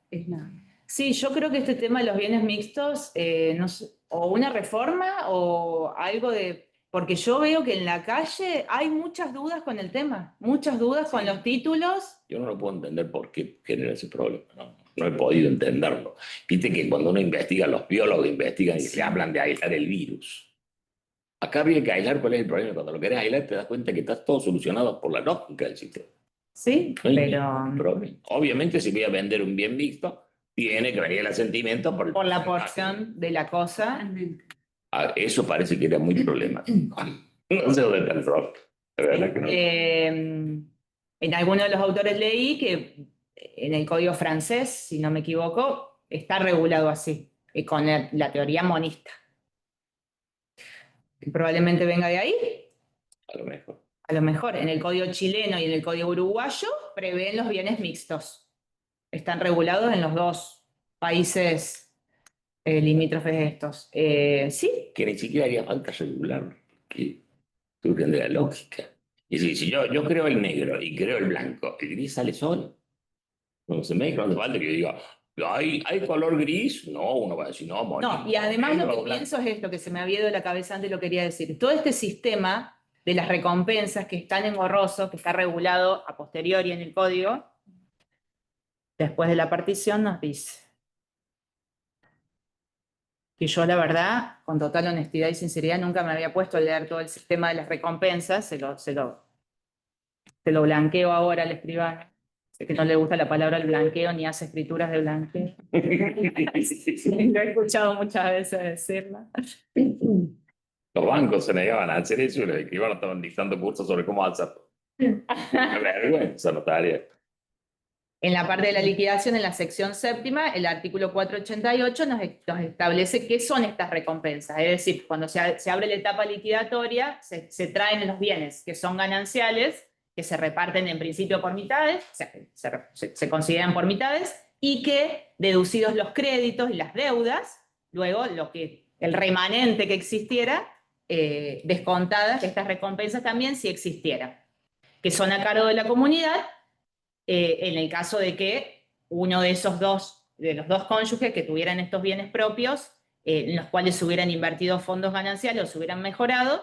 Sí, yo creo que este tema de los bienes mixtos, no sé, o una reforma o algo de... Porque yo veo que en la calle hay muchas dudas con el tema, muchas dudas con los títulos. Yo no lo puedo entender por qué genera ese problema. No he podido entenderlo. Viste que cuando uno investiga, los biólogos investigan y se hablan de aislar el virus. Acá habría que aislar cuál es el problema. Cuando lo querés aislar te das cuenta que está todo solucionado por la lógica del sistema. Sí, No hay pero ningún problema. Obviamente, si voy a vender un bien mixto, tiene que venir el asentimiento por la porción de la cosa. Eso parece que era muy problemático. No sé dónde está el problema. De verdad que no. En alguno de los autores leí que en el código francés, si no me equivoco, está regulado así, con la teoría monista. Probablemente venga de ahí. A lo mejor. A lo mejor en el código chileno y en el código uruguayo prevén los bienes mixtos. Están regulados en los dos países limítrofes de estos. Sí, Que ni siquiera haría falta regularlo. Que tú tendrás lógica. Y si yo creo el negro y creo el blanco, el gris sale solo. Cuando se mezcla, no hace falta que yo diga, ¿hay color gris? No, uno va a decir, no, no, y además lo que blanco. pienso es esto, que se me había ido de la cabeza antes, lo quería decir. Todo este sistema de las recompensas que están engorrosos, que está regulado a posteriori en el código, después de la partición nos dice que yo la verdad, con total honestidad y sinceridad, nunca me había puesto a leer todo el sistema de las recompensas, se lo blanqueo ahora al escribano. Sé que no le gusta la palabra el blanqueo ni hace escrituras de blanqueo. Lo he escuchado muchas veces decirla. Los bancos se negaban a hacer eso y los escribanos estaban dictando cursos sobre cómo hacerlo. Una vergüenza notaria. En la parte de la liquidación, en la sección séptima, el artículo 488 nos establece qué son estas recompensas. Es decir, cuando se abre la etapa liquidatoria, se traen los bienes que son gananciales, que se reparten en principio por mitades, o sea, se consideran por mitades, y que, deducidos los créditos y las deudas, luego el remanente que existiera, descontadas estas recompensas también si existiera, que son a cargo de la comunidad, en el caso de que uno de los dos cónyuges que tuvieran estos bienes propios, en los cuales se hubieran invertido fondos gananciales o se hubieran mejorado,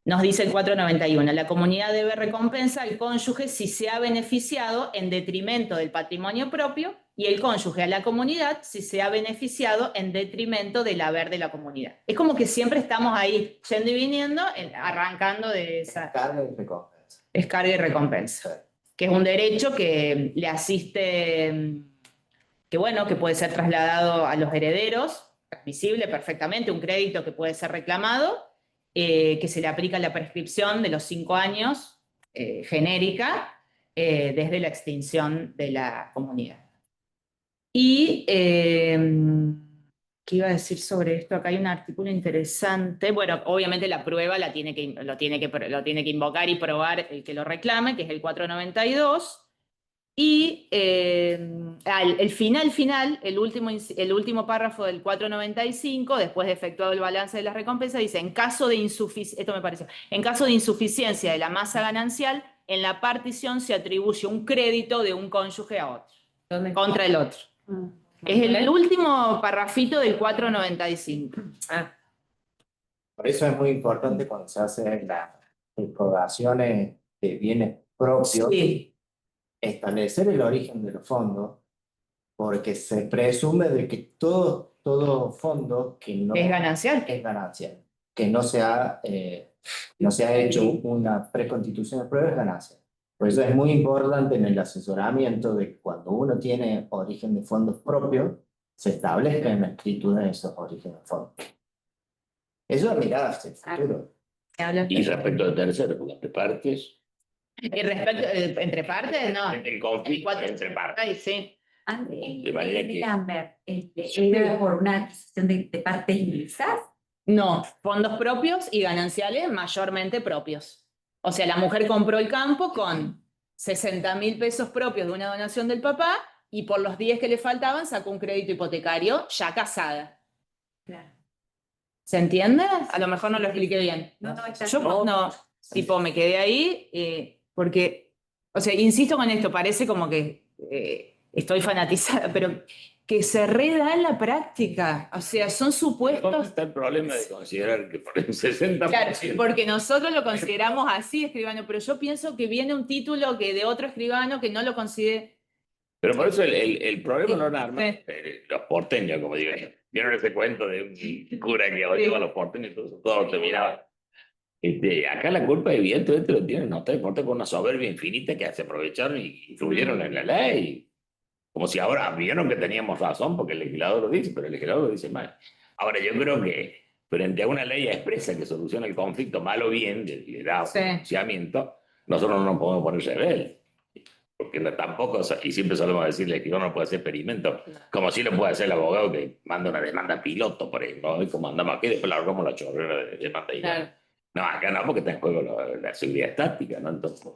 nos dice el 491, la comunidad debe recompensa al cónyuge si se ha beneficiado en detrimento del patrimonio propio y el cónyuge a la comunidad si se ha beneficiado en detrimento del haber de la comunidad. Es como que siempre estamos ahí, yendo y viniendo, arrancando de esa... Carga y recompensa. Es carga y recompensa, que es un derecho que le asiste, que bueno, que puede ser trasladado a los herederos, visible perfectamente, un crédito que puede ser reclamado, que se le aplica la prescripción de los 5 años, genérica, desde la extinción de la comunidad. Y, ¿qué iba a decir sobre esto? Acá hay un artículo interesante. Bueno, obviamente la prueba lo tiene que invocar y probar el que lo reclame, que es el 492. Y el final, el último párrafo del 495, después de efectuado el balance de las recompensas, dice, en caso de insuficiencia de la masa ganancial, en la partición se atribuye un crédito de un cónyuge a otro, contra el otro. Es el último parrafito del 495. Por eso es muy importante cuando se hacen las exploraciones de bienes propios, Sí. establecer el origen de los fondos, porque se presume de que todo fondo que no Es ganancial. es ganancial, que no se ha hecho una preconstitución de prueba es ganancia. Por eso es muy importante en el asesoramiento de que cuando uno tiene origen de fondos propios, se establezca en la escritura de esos orígenes de fondos. Eso es mirar hacia el futuro. Y respecto de terceros, entre partes, Y respecto, entre partes, no. el conflicto entre partes. Ay, sí. De manera que- Lambert, ¿era por una adquisición de partes ilícitas? No, fondos propios y gananciales mayormente propios. O sea, la mujer compró el campo con 60.000 pesos propios de una donación del papá y por los 10 que le faltaban sacó un crédito hipotecario ya casada. Claro. ¿Se entiende? A lo mejor no lo expliqué bien. No, está Yo no, tipo, me quedé ahí porque, o sea, insisto con esto, parece como que estoy fanatizada, pero que se reda en la práctica. O sea, son ¿Dónde supuestos. está el problema de considerar que por el 60%? Claro, porque nosotros lo consideramos así, escribano, pero yo pienso que viene un título que de otro escribano que no lo considere. Pero por eso el problema no nada más, Sí. los porteños, como digo, vieron ese cuento de un cura que hoy a los porteños y todo se miraba. Acá la culpa evidentemente lo tienen notario por una soberbia infinita que se aprovecharon y influyeron en la ley. Como si ahora vieron que teníamos razón porque el legislador lo dice, pero el legislador lo dice mal. Ahora yo creo que frente a una ley expresa que soluciona el conflicto mal o bien de edad o Sí. financiamiento, nosotros no nos podemos poner rebeldes. Porque tampoco, y siempre solemos decirle que uno no puede hacer experimento, como si lo puede hacer el abogado que manda una demanda piloto, por ejemplo, y como andamos aquí, después largamos la chorrera de demanda y Claro. no, acá no, porque está en juego la seguridad estática, ¿no? Entonces,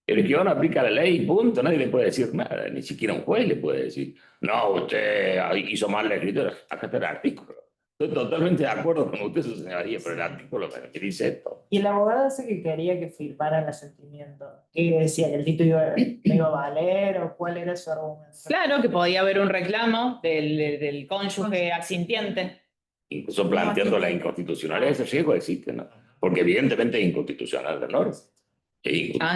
el escribano aplica la ley y punto, nadie le puede decir nada, ni siquiera un juez le puede decir, no, usted hizo mal la escritura, acá está el artículo. Estoy totalmente de acuerdo con usted, su señoría, pero el artículo me dice esto. Y el abogado ese que quería que firmara el asentimiento, ¿qué decía? ¿Que el título no iba a valer o cuál era su argumento? Claro que podía haber un reclamo del cónyuge asintiente. Incluso planteando la inconstitucionalidad, ese riesgo existe, ¿no? Porque evidentemente es inconstitucional la norma.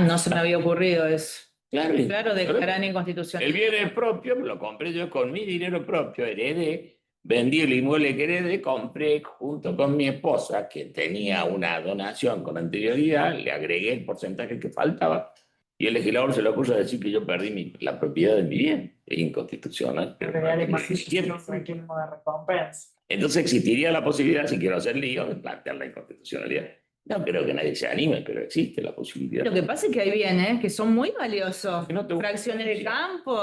No se me había ocurrido eso. Claro, Claro, declarar inconstitucional. el bien es propio, lo compré yo con mi dinero propio, heredé, vendí el inmueble que heredé, compré junto con mi esposa, que tenía una donación con anterioridad, le agregué el porcentaje que faltaba, Y el legislador se le ocurre decir que yo perdí la propiedad de mi bien. Es inconstitucional. En realidad le imagino un mecanismo de recompensa. Entonces existiría la posibilidad, si quiero hacer lío, de plantear la inconstitucionalidad. No creo que nadie se anime, pero existe la posibilidad. Lo que pasa es que hay bienes que son muy valiosos. Que no te gusta. Fracciones de campo.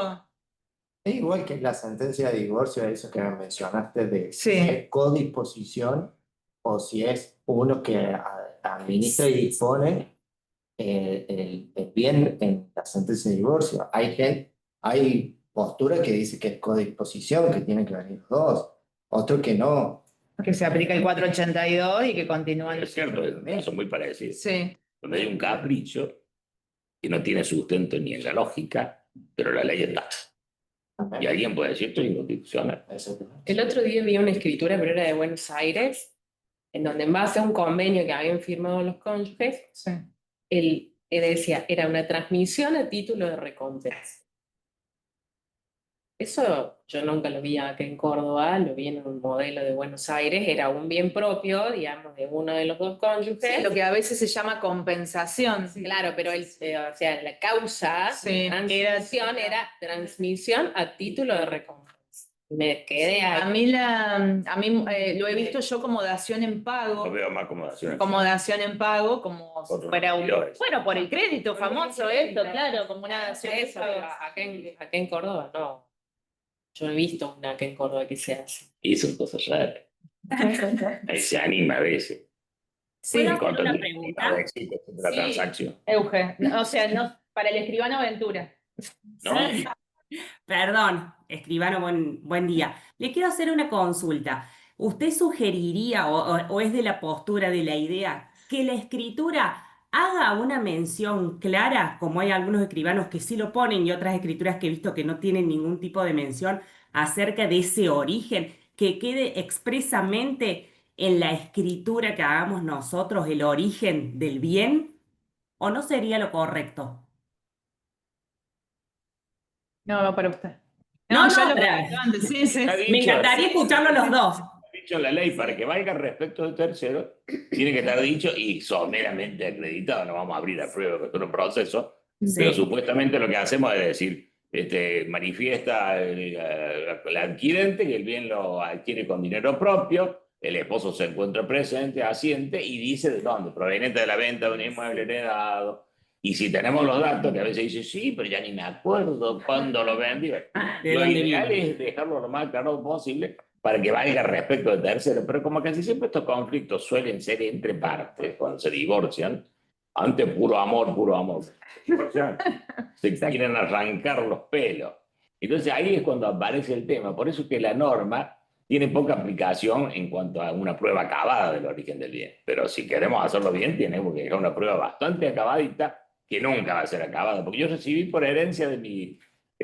Es igual que la sentencia de divorcio, eso que mencionaste de Sí. si es codisposición o si es uno que administra y dispone el bien en la sentencia de divorcio. Hay postura que dice que es codisposición, que tienen que venir los dos, otro que no. Que se aplica el 482 y que continúan. Es cierto, son muy parecidos. Sí. Donde hay un capricho que no tiene sustento ni en la lógica, pero la ley está. Y alguien puede decir esto es inconstitucional. El otro día vi una escritura, pero era de Buenos Aires, en donde en base a un convenio que habían firmado los cónyuges, Sí. él decía, era una transmisión a título de recompensa. Eso yo nunca lo vi acá en Córdoba, lo vi en un modelo de Buenos Aires, era un bien propio, digamos, de uno de los dos cónyuges. Sí, lo que a veces se llama compensación. Claro, pero o sea, la causa Sí, de transmisión era transmisión a título de recompensa. Me quedé A ahí. mí lo he visto yo como dación en No pago. veo más acomodaciones. Como dación en pago, como si Otros fuera un. servidores. Bueno, por el crédito famoso esto, claro, como una dación en Eso, pago. acá en Córdoba no. Yo no he visto una acá en Córdoba que se hace. Y son cosas raras. Ahí se anima a veces. Sí, ¿Puedo Con hacer una tanto pregunta? éxito de la Sí. transacción. Euge. O sea, no, para el escribano Ventura. ¿No? Perdón, escribano, buen día. Le quiero hacer una consulta. ¿Usted sugeriría o es de la postura, de la idea, que la escritura haga una mención clara, como hay algunos escribanos que sí lo ponen y otras escrituras que he visto que no tienen ningún tipo de mención acerca de ese origen, que quede expresamente en la escritura que hagamos nosotros el origen del bien? ¿O no sería lo correcto? No, va para usted. No, ya no, lo pero- comentó antes, sí, sí. Está Me dicho. encantaría escucharlo los dos. Dicho en la ley, para que valga respecto del tercero, tiene que estar dicho y someramente acreditado. No vamos a abrir a prueba, que es un proceso, pero Sí. supuestamente lo que hacemos es decir, manifiesta el adquirente que el bien lo adquiere con dinero propio, el esposo se encuentra presente, asiente y dice de dónde, proveniente de la venta de un inmueble heredado. Y si tenemos los datos, que a veces dice, sí, pero ya ni me acuerdo cuándo lo vendí. ¿De Lo dónde ideal viene? es dejarlo lo más claro posible para que valga respecto del tercero. Pero como casi siempre estos conflictos suelen ser entre partes, cuando se divorcian, antes puro amor, se divorcian, se quieren arrancar los pelos. Entonces ahí es cuando aparece el tema. Por eso es que la norma tiene poca aplicación en cuanto a una prueba acabada del origen del bien. Pero si queremos hacerlo bien, tenemos que dejar una prueba bastante acabadita, que nunca va a ser acabada. Porque yo recibí por herencia de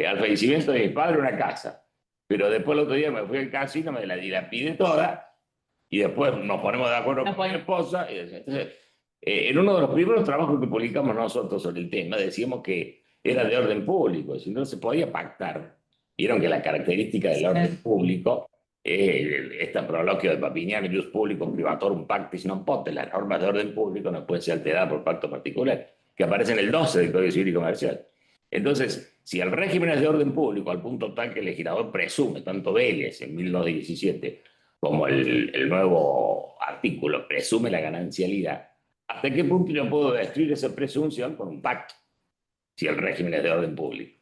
al fallecimiento de mi padre una casa. Pero después el otro día me fui al casino, me la dilapidé toda, y después nos ponemos de acuerdo con mi esposa. Entonces, en uno de los primeros trabajos que publicamos nosotros sobre el tema, decíamos que era de orden público, si no se podía pactar. Vieron que la característica del orden público es este prologio de Papiniano, jus publicum privatorum pactis non potet, las normas de orden público no pueden ser alteradas por pacto particular, que aparece en el 12 del Código Civil y Comercial. Entonces, si el régimen es de orden público, al punto tal que el legislador presume, tanto Vélez en 1917 como el nuevo artículo presume la ganancialidad, ¿hasta qué punto yo puedo destruir esa presunción con un pacto? Si el régimen es de orden público.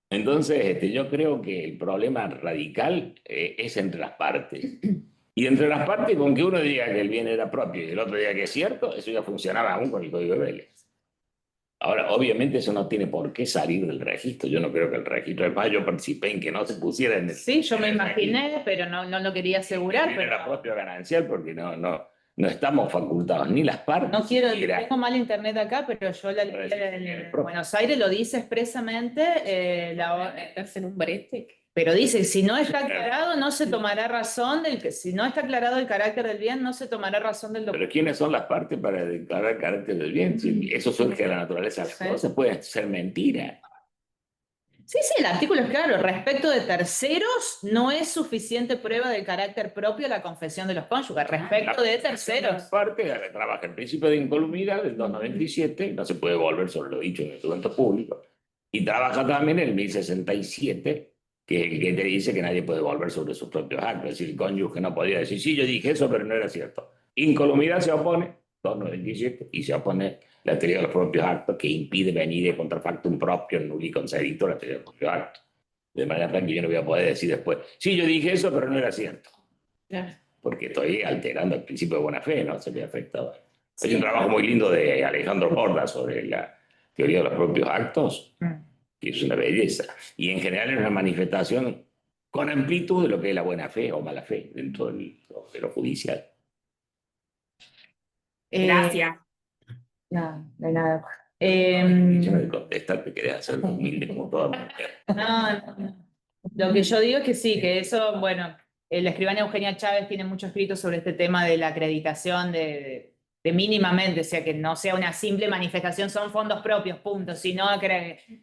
Entonces, yo creo que el problema radical es entre las partes. Y entre las partes, con que uno diga que el bien era propio y el otro diga que es cierto, eso ya funcionaba aún con el Código de Vélez. Ahora, obviamente eso no tiene por qué salir del registro. Yo no creo que el registro, además yo participé en que no se pusiera en el... Sí, yo me en el imaginé, pero no lo quería asegurar. registro. Pero Era propio ganancial porque no estamos facultados, ni las partes. no quiero, siquiera. tengo mal internet acá, pero yo la leí en Buenos Aires, lo dice expresamente, Meterse en un brete. pero dice, si no está aclarado, no se tomará razón si no está aclarado el carácter del bien, no se tomará razón del documento. Pero ¿quiénes son las partes para declarar el carácter del bien? Si eso surge de la naturaleza de las cosas, puede ser mentira. Sí, sí, el artículo es claro. Respecto de terceros, no es suficiente prueba del carácter propio de la confesión de los cónyuges. Respecto de terceros. Parte trabaja el principio de incolumidad del 297, no se puede volver sobre lo dicho en el documento público. Y trabaja también el 1067, que es el que te dice que nadie puede volver sobre sus propios actos. Es decir, el cónyuge no podría decir, sí, yo dije eso, pero no era cierto. Incolumidad se opone, 297, y se opone la teoría de los propios actos, que impide venir de contrafactum propio, nulli concedito, la teoría de los propios actos. De manera que yo no voy a poder decir después, sí, yo dije eso, pero no era cierto. Claro. Porque estoy alterando el principio de buena fe, ¿no? Se ve afectado. Hay un trabajo muy lindo de Alejandro Borda sobre la teoría de los propios actos, que es una belleza. Y en general es una manifestación con amplitud de lo que es la buena fe o mala fe dentro de lo judicial. Gracias. No, de nada. Yo no de contestar, te querés hacer humilde como toda mujer. No. Lo que yo digo es que sí, que eso, bueno, la escribana Eugenia Chávez tiene mucho escrito sobre este tema de la acreditación de mínimamente, o sea, que no sea una simple manifestación, son fondos propios, punto, sino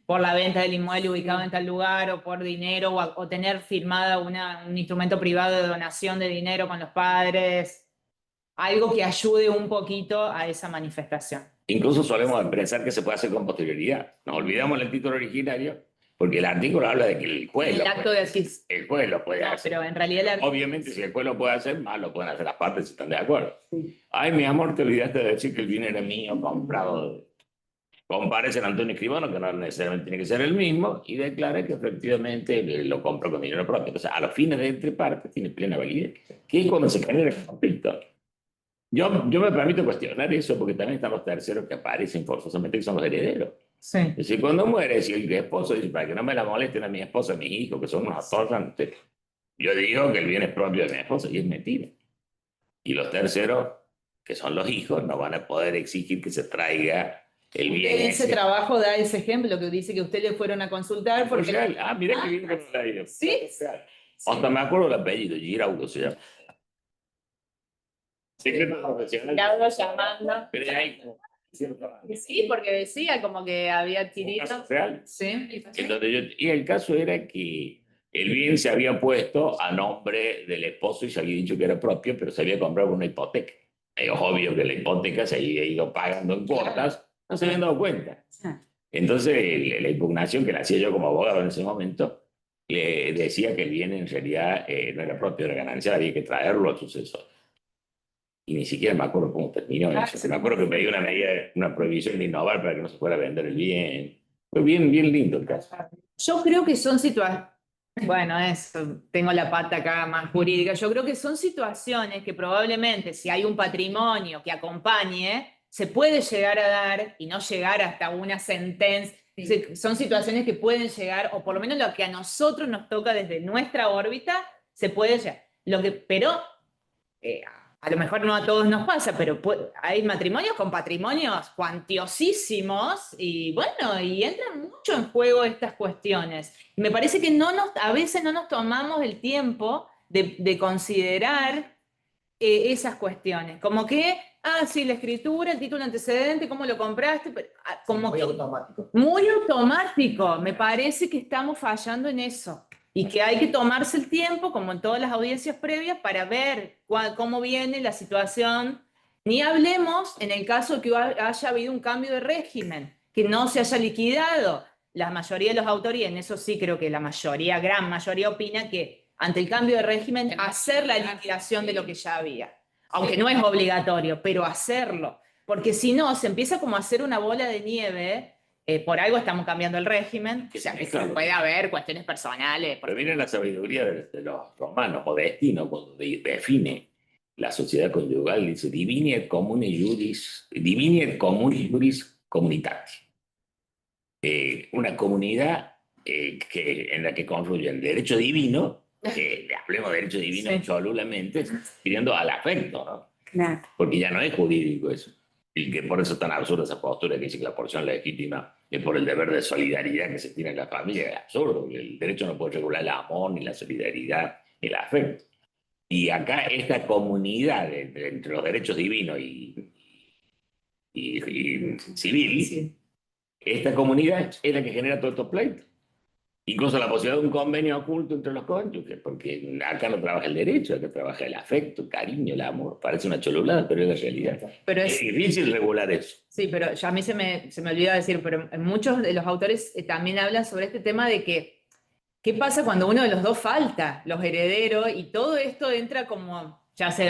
por la venta del inmueble ubicado en tal lugar o por dinero o tener firmada un instrumento privado de donación de dinero con los padres, algo que ayude un poquito a esa manifestación. Incluso solemos pensar que se puede hacer con posterioridad. Nos olvidamos del título originario, porque el artículo habla de que el juez, El acto de asís. el juez lo puede No, hacer. pero en realidad Obviamente, si el juez lo puede hacer, más lo pueden hacer las partes si están de acuerdo. Sí. Ay, mi amor, te olvidaste de decir que el bien era mío, comprado. Comparece el Antonio Escribano, que no necesariamente tiene que ser el mismo, y declara que efectivamente lo compró con dinero propio. Entonces, a los fines de entre partes tiene plena validez, que es cuando se genera el conflicto. Yo me permito cuestionar eso porque también están los terceros que aparecen forzosamente, que son los herederos. Sí. Es decir, cuando muere, si el esposo dice, para que no me la molesten a mi esposa, a mis hijos, que son unos atorrantes, yo digo que el bien es propio de mi esposa, y es mentira. Y los terceros, que son los hijos, no van a poder exigir que se traiga el bien. Ese trabajo da ese ejemplo que dice que ustedes le fueron a consultar porque... Mirá que bien que no la digo. Sí. Hasta me acuerdo el apellido, Giraudo se llama. Secreto profesional. Giraudo llamando. Pero hay sí, porque decía como que había adquirido. Sí. Entonces y el caso era que el bien se había puesto a nombre del esposo y se había dicho que era propio, pero se había comprado una hipoteca. Es obvio que la hipoteca se había ido pagando en cuotas, no se habían dado cuenta. Entonces, la impugnación que la hacía yo como abogado en ese momento, le decía que el bien en realidad no era propio, era ganancia, había que traerlo al sucesor. Y ni siquiera me acuerdo cómo terminó eso. Me acuerdo que me dio una prohibición de innovar para que no se fuera a vender el bien. Fue bien lindo el caso. Yo creo que son situaciones, bueno, eso, tengo la pata acá más jurídica, yo creo que son situaciones que probablemente si hay un patrimonio que acompañe, se puede llegar a dar y no llegar hasta una sentencia. Sí. Son situaciones que pueden llegar, o por lo menos lo que a nosotros nos toca desde nuestra órbita, se puede llegar. Pero a lo mejor no a todos nos pasa, pero hay matrimonios con patrimonios cuantiosísimos y bueno, y entran mucho en juego estas cuestiones. Y me parece que a veces no nos tomamos el tiempo de considerar esas cuestiones. Como que, sí, la escritura, el título antecedente, cómo lo compraste, pero, como muy automático. Muy automático. Me parece que estamos fallando en eso. Y que hay que tomarse el tiempo, como en todas las audiencias previas, para ver cómo viene la situación. Ni hablemos en el caso de que haya habido un cambio de régimen, que no se haya liquidado. La mayoría de los autores, y en eso sí creo que la mayoría, gran mayoría, opina que ante el cambio de régimen, hacer la liquidación de lo que ya había. Aunque no es obligatorio, pero hacerlo. Porque si no, se empieza como a hacer una bola de nieve. Por algo estamos cambiando el régimen, o sea, que claro, puede haber cuestiones personales. Pero miren la sabiduría de los romanos, Modestino, cuando define la sociedad conyugal, dice divini et commune juris communitatis. Una comunidad en la que confluye el derecho divino, hablemos de derecho divino sí, absolutamente, pidiendo al afecto, ¿no? Claro. Porque ya no es jurídico eso. Y que por eso es tan absurda esa postura que dice que la porción legítima es por el deber de solidaridad que se tiene en la familia. Es absurdo. El derecho no puede regular el amor, ni la solidaridad, ni el afecto. Y acá esta comunidad entre los derechos divinos y civil, sí, esta comunidad es la que genera todos estos pleitos. Incluso la posibilidad de un convenio oculto entre los cónyuges, porque acá no trabaja el derecho, acá trabaja el afecto, el cariño, el amor. Parece una cholulada, pero es la realidad. Pero Es difícil regular eso. Sí, pero ya a mí se me olvidó decir, pero muchos de los autores también hablan sobre este tema de que, ¿qué pasa cuando uno de los dos falta? Los herederos, y todo esto entra como,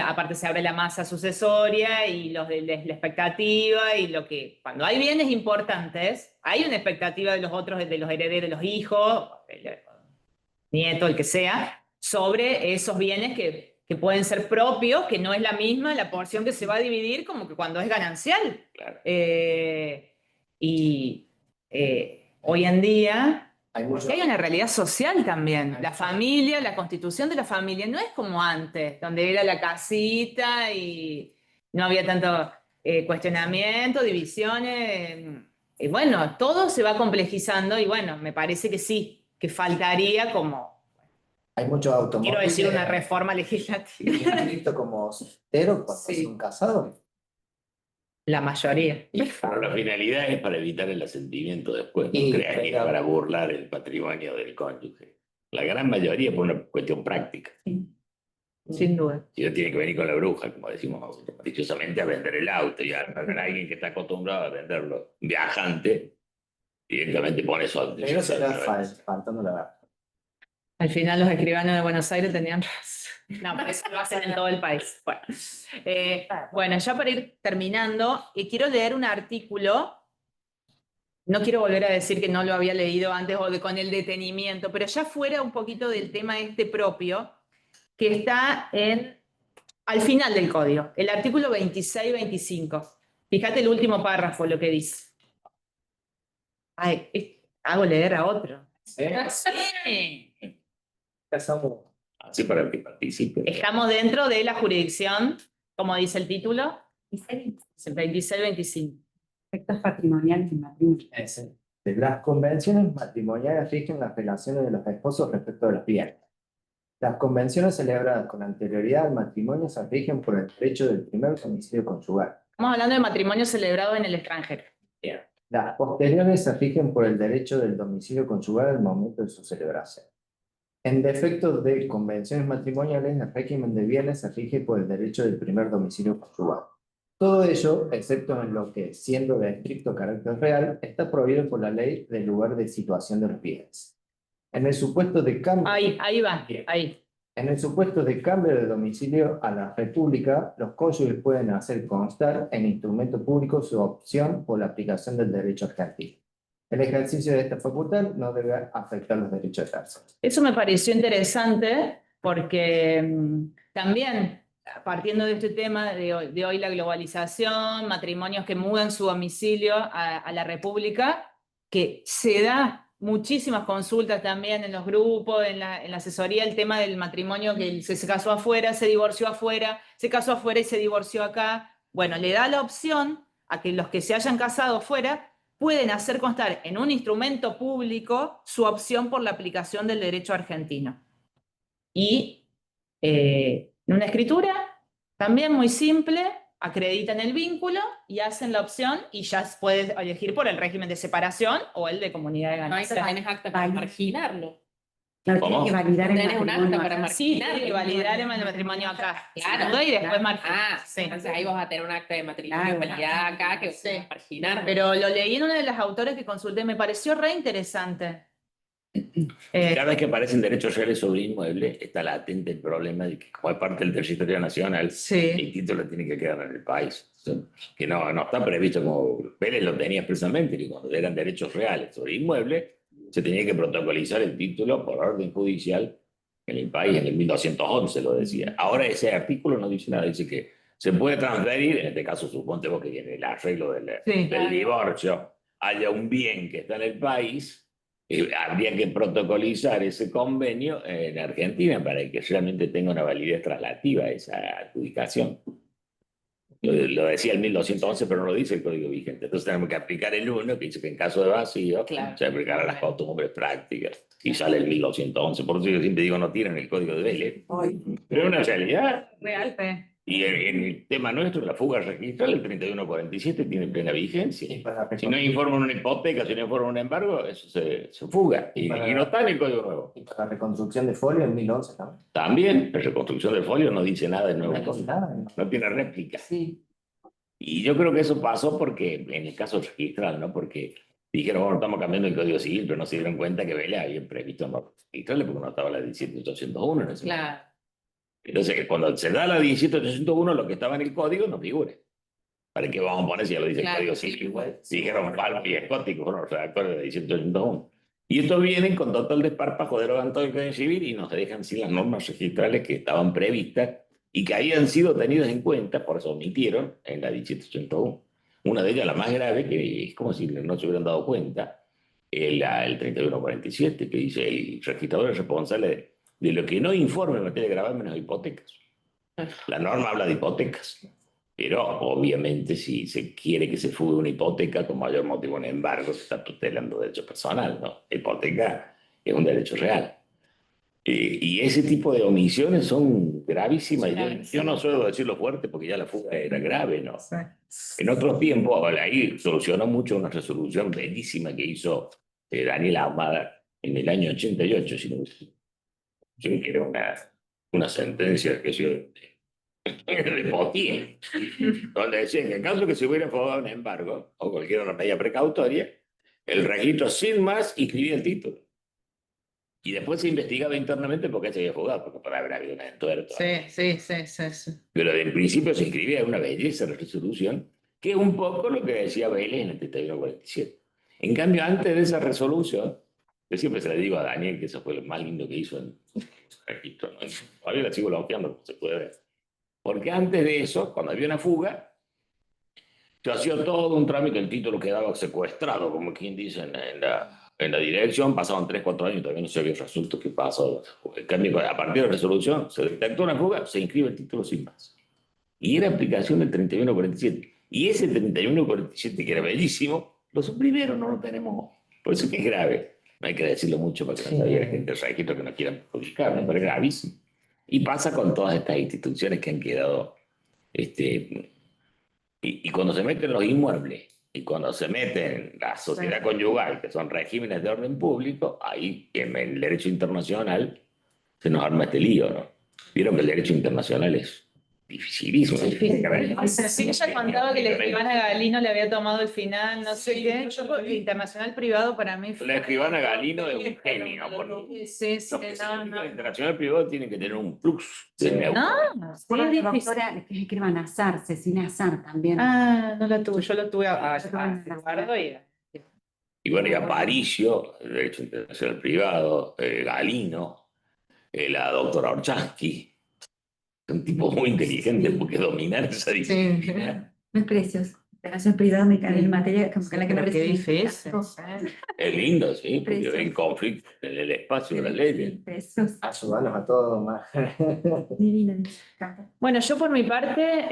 aparte se abre la masa sucesoria y los de la expectativa y lo que, cuando hay bienes importantes, hay una expectativa de los otros, de los herederos, de los hijos, el nieto, el que sea, sobre esos bienes que pueden ser propios, que no es la misma la porción que se va a dividir como que cuando es ganancial. Claro. Hoy en día Hay mucho- hay una realidad social también. La familia, la constitución de la familia no es como antes, donde era la casita y no había tanto cuestionamiento, divisiones. Y bueno, todo se va complejizando y bueno, me parece que sí, que faltaría como, Hay muchos automóviles. quiero decir, una reforma legislativa. Inscrito como soltero cuando Sí. son casados. La mayoría. Pero la finalidad es para evitar el asentimiento después, no Y, creas que es pero- para burlar el patrimonio del cónyuge. La gran mayoría por una cuestión práctica. Sin duda. Si no tiene que venir con la bruja, como decimos maliciosamente, a vender el auto y a alguien que está acostumbrado a venderlo viajante, directamente pone eso. Pero se está faltando la verdad. Al final los escribanos de Buenos Aires tenían razón. No, pero eso lo hacen en todo el país. Bueno, ya para ir terminando, quiero leer un artículo. No quiero volver a decir que no lo había leído antes o con el detenimiento, pero ya fuera un poquito del tema este propio, que está al final del código, el artículo 26-25. Fíjate el último párrafo, lo que dice. Ay, hago leer a otro. Sí. Casamos. Así para que participe. Estamos dentro de la jurisdicción, como dice el título, 26-25. Efectos patrimoniales y matrimonio. Las convenciones matrimoniales rigen las relaciones de los esposos respecto de los bienes. Las convenciones celebradas con anterioridad al matrimonio se rigen por el derecho del primer domicilio conyugal. Estamos hablando de matrimonio celebrado en el extranjero. Las posteriores se rigen por el derecho del domicilio conyugal al momento de su celebración. En defecto de convenciones matrimoniales, el régimen de bienes se rige por el derecho del primer domicilio conyugal. Todo ello, excepto en lo que, siendo de estricto carácter real, está prohibido por la ley del lugar de situación de los bienes. En el supuesto de cambio... Ahí va, ahí. En el supuesto de cambio de domicilio a la República, los cónyuges pueden hacer constar en instrumento público su opción por la aplicación del derecho argentino. El ejercicio de esta facultad no debe afectar los derechos de terceros. Eso me pareció interesante porque también, partiendo de este tema de hoy la globalización, matrimonios que mudan su domicilio a la República, que se da muchísimas consultas también en los grupos, en la asesoría, el tema del matrimonio que se casó afuera, se divorció afuera, se casó afuera y se divorció acá. Bueno, le da la opción a que los que se hayan casado afuera pueden hacer constar en un instrumento público su opción por la aplicación del derecho argentino. Y en una escritura también muy simple, acreditan el vínculo y hacen la opción y ya puedes elegir por el régimen de separación o el de comunidad de No hay ganancia. tenés acta para marginarlo. Claro, ¿Cómo? tiene que validar el Tenés un matrimonio acta para acá. Sí, marginar. tiene que validar el matrimonio acá. Claro, Sin duda, y después claro. marginar. Sí. Entonces ahí vas a tener un acta de matrimonio Claro. validada acá que Sí. vas a marginar. Pero lo leí en una de las autores que consulté, me pareció re interesante. Cada vez que aparecen derechos reales sobre inmuebles, está latente el problema de que, como es parte del territorio nacional, Sí. el título tiene que quedar en el país. O sea, que no está previsto como Vélez lo tenía expresamente, que cuando eran derechos reales sobre inmuebles, se tenía que protocolizar el título por orden judicial en el país, en el 1211 lo decía. Ahora ese artículo no dice nada, dice que se puede transferir, en este caso suponte vos que viene el arreglo Sí. del divorcio, haya un bien que está en el país, habría que protocolizar ese convenio en Argentina para que realmente tenga una validez traslativa esa adjudicación. Lo decía el 1211, pero no lo dice el código vigente. Entonces tenemos que aplicar el 1, que dice que en caso de vacío Claro. se aplicarán las costumbres prácticas. Y sale el 1211. Por eso yo siempre digo, no tienen el código de Vélez. Pero es una realidad. Real. Y en el tema nuestro, la fuga registral, el 3147 tiene plena vigencia. Y para Si no informan una hipoteca, si no informan un embargo, eso se fuga. Y no está en el Código Nuevo. y para la reconstrucción de folio en 2011 también. También, la reconstrucción del folio no dice nada de nuevo. No dice nada. No tiene réplica. Sí. Y yo creo que eso pasó porque, en el caso registral, ¿no? Porque dijeron, bueno, estamos cambiando el Código Civil, pero no se dieron cuenta que Vélez había previsto normas registrales porque no estaba la 17801 en ese momento. Claro. Entonces, cuando se da la 17801, lo que estaba en el código no figura. ¿Para qué vamos a poner si ya lo dice Claro. el Código Civil? Dijeron Palma y Scott, que fueron los redactores de la 17801. Y estos vienen con total desparpajo, derogan todo el Código Civil y nos dejan sin las normas registrales que estaban previstas y que habían sido tenidas en cuenta, por eso omitieron en la 17801. Una de ellas, la más grave, que es como si no se hubieran dado cuenta, el 3147, que dice el registrador es responsable de lo que no informe en materia de gravámenes o hipotecas. La norma habla de hipotecas, pero obviamente si se quiere que se fugue una hipoteca, con mayor motivo un embargo, se está tutelando derecho personal, ¿no? La hipoteca es un derecho real. Y ese tipo de omisiones son gravísimas. Yo no suelo decirlo fuerte porque ya la fuga era grave, ¿no? En otros tiempos, ahí solucionó mucho una resolución bellísima que hizo Daniel Ahumada en el año 88, si no me equivoco, que era una sentencia que se de Potier, donde decía que en caso que se hubiera aprobado un embargo o cualquier otra medida precautoria, el registro sin más inscribía el título. Y después se investigaba internamente por qué se había fugado, porque podría haber habido una entuerto. Sí. Pero en principio se inscribía una belleza la resolución, que es un poco lo que decía Vélez en el 3147. En cambio, antes de esa resolución, yo siempre se le digo a Daniel que eso fue lo más lindo que hizo en el registro, ¿no? Todavía la sigo bloqueando, no se puede ver. Porque antes de eso, cuando había una fuga, se hacía todo un trámite, el título quedaba secuestrado, como quien dice, en la dirección, pasaban 3, 4 años y todavía no se había resuelto qué pasó. En cambio, a partir de la resolución, se detectó una fuga, se inscribe el título sin más. Y era aplicación del 3147. Y ese 3147, que era bellísimo, lo suprimieron, no lo tenemos. Por eso que es grave. No hay que decirlo mucho para que no haya gente del registro que no quieran perjudicar, ¿no? Pero es gravísimo. Y pasa con todas estas instituciones que han quedado, y cuando se meten los inmuebles, y cuando se meten la sociedad conyugal, que son regímenes de orden público, ahí en el derecho internacional se nos arma este lío, ¿no? Vieron que el derecho internacional es dificilísimo. Sí, ella contaba que la escribana Galino le había tomado el final, no sé qué. Yo, el internacional privado para mí fue... La escribana Galino es un genio. Porque Sí, el internacional privado tiene que tener un plus. No, Fue la es difícil. doctora que escriban Azar, Cecina Azar también. Ah, no la tuve, yo lo tuve a Eduardo Y bueno, y Aparicio, el derecho internacional privado, Galino, la doctora Orchansky. Son tipos muy inteligentes porque dominar esa disciplina. Los precios. Relación privada en materia como que la que Pero qué parece- difícil. Es lindo, sí, porque Precios. ven conflicto en el espacio de las leyes. Precios. Ayudarnos a todos más. Divino. Canta. Bueno, yo por mi parte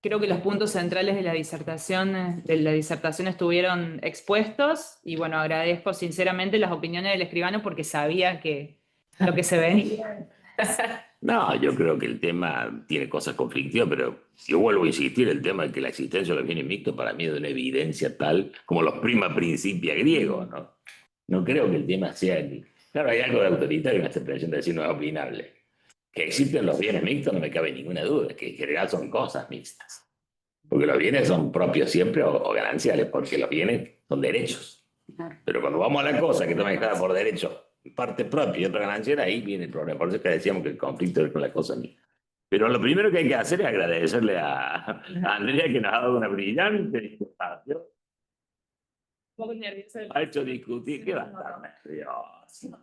creo que los puntos centrales de la disertación estuvieron expuestos y bueno, agradezco sinceramente las opiniones del escribano porque sabía que lo que se venía. No, yo creo que el tema tiene cosas conflictivas, pero yo vuelvo a insistir, el tema de que la existencia de los bienes mixtos para mí es de una evidencia tal como los prima principia griegos, ¿no? No creo que el tema sea... Claro, hay algo de autoritario en esta expresión de decir no es opinable. Que existen los bienes mixtos no me cabe ninguna duda, que en general son cosas mixtas. Porque los bienes son propios siempre o gananciales, porque los bienes son derechos. Pero cuando vamos a la cosa que está manejada por derechos, parte propia y otra gananciera, ahí viene el problema. Por eso es que decíamos que el conflicto es con la cosa mía. Pero lo primero que hay que hacer es agradecerle a Andrea que nos ha dado una brillante discusión. Un poco nerviosa. Ha hecho discutir, qué va a estar nervioso.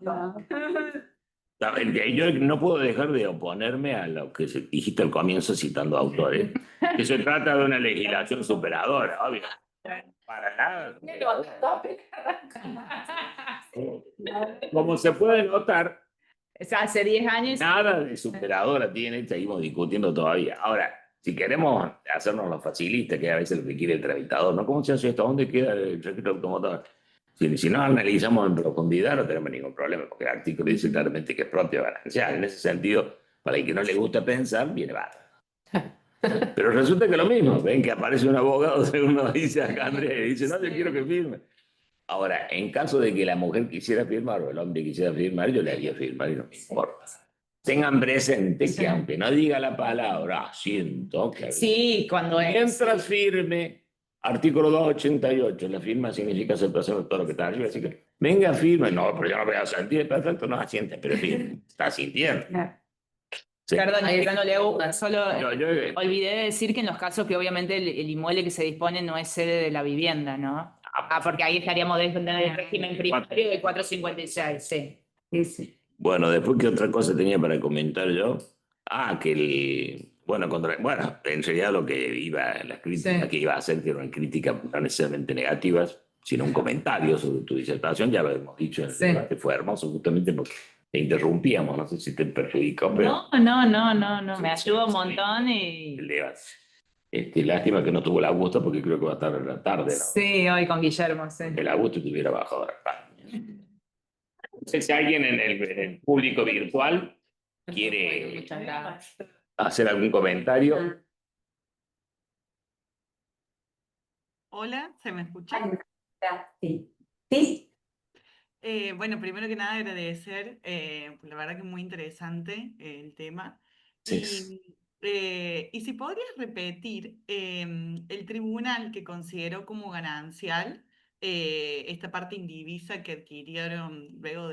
Yo no puedo dejar de oponerme a lo que dijiste al comienzo citando autores, que se trata de una legislación superadora, obvio. Para nada. Como se puede notar, Hace 10 años. nada de superadora tiene, seguimos discutiendo todavía. Ahora, si queremos hacernos los facilistas, que a veces lo que quiere el tramitador, ¿no? ¿Cómo se hace esto? ¿Dónde queda el registro automotor? Si no analizamos en profundidad, no tenemos ningún problema, porque el artículo dice claramente que es propio ganancial. En ese sentido, Para el que no le gusta pensar, viene bárbaro. Pero resulta que lo mismo, ven que aparece un abogado, según nos dice acá Andrea, y dice, no, yo quiero que firme. Ahora, en caso de que la mujer quisiera firmar o el hombre quisiera firmar, yo le haría firmar y no me importa. Tengan presente que aunque no diga la palabra, siento que... Sí, cuando es. Mientras firme, artículo 288, la firma significa aceptación de todo lo que está arriba, así que venga, firme. No, pero yo no voy a sentir, perfecto, no asiente, pero firme, está sintiendo. Sí. Perdón, no le hago solo. Yo, Olvidé de decir que en los casos que obviamente el inmueble que se dispone no es sede de la vivienda, ¿no? Porque ahí estaríamos dentro del régimen primario del 456, sí. Sí, sí. Bueno, después, ¿qué otra cosa tenía para comentar yo? Que bueno, en realidad las críticas que iba a hacer, que eran críticas no necesariamente negativas, sino un comentario sobre tu disertación, ya lo hemos dicho en el debate, fue hermoso justamente porque te interrumpíamos, no sé si te perjudicó, pero... No, me ayuda un montón y... El debate. Lástima que no tuvo el Augusto porque creo que va a estar en la tarde, ¿no? Sí, hoy con Guillermo, sí. El Augusto te hubiera bajado la página. No sé si alguien en el público virtual quiere hacer algún comentario. Hola, ¿se me escucha? Sí. Sí. Bueno, primero que nada agradecer, pues la verdad que es muy interesante el tema. Sí. Y si podrías repetir el tribunal que consideró como ganancial esta parte indivisa que adquirieron luego,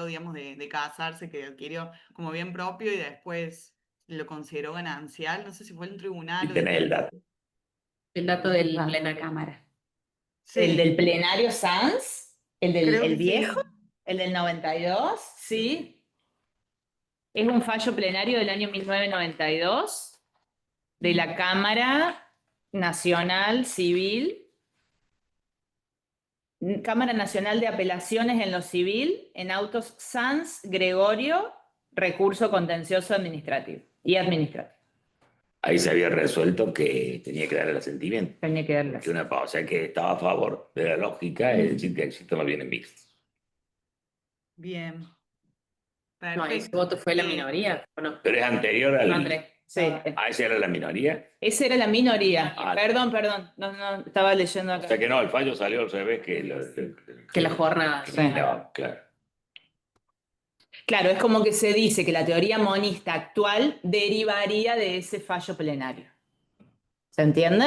digamos, de casarse, que adquirió como bien propio y después lo consideró ganancial. No sé si fue el tribunal Y o tenés el dato. El dato del La plenario. cámara. Sí, ¿El del plenario Sanz? ¿El creo que del viejo? sí. ¿El del 92? Sí. Es un fallo plenario del año 1992 de la Cámara Nacional Civil, Cámara Nacional de Apelaciones en lo Civil, en autos Sanz Gregorio, recurso contencioso administrativo y administrativo. Ahí se había resuelto que tenía que dar el asentimiento. Tenía que darle. O sea que estaba a favor de la lógica, es decir, que existen los bienes mixtos. Bien. No, ese Perfecto. voto fue la minoría, ¿o no? Pero es anterior al... Andrés. Sí. esa era la minoría. Esa era la minoría. Ah, Perdón. No, estaba leyendo O acá. sea que no, el fallo salió al revés que... Que la jornada. Sí. No, claro. Claro, es como que se dice que la teoría monista actual derivaría de ese fallo plenario. ¿Se entiende?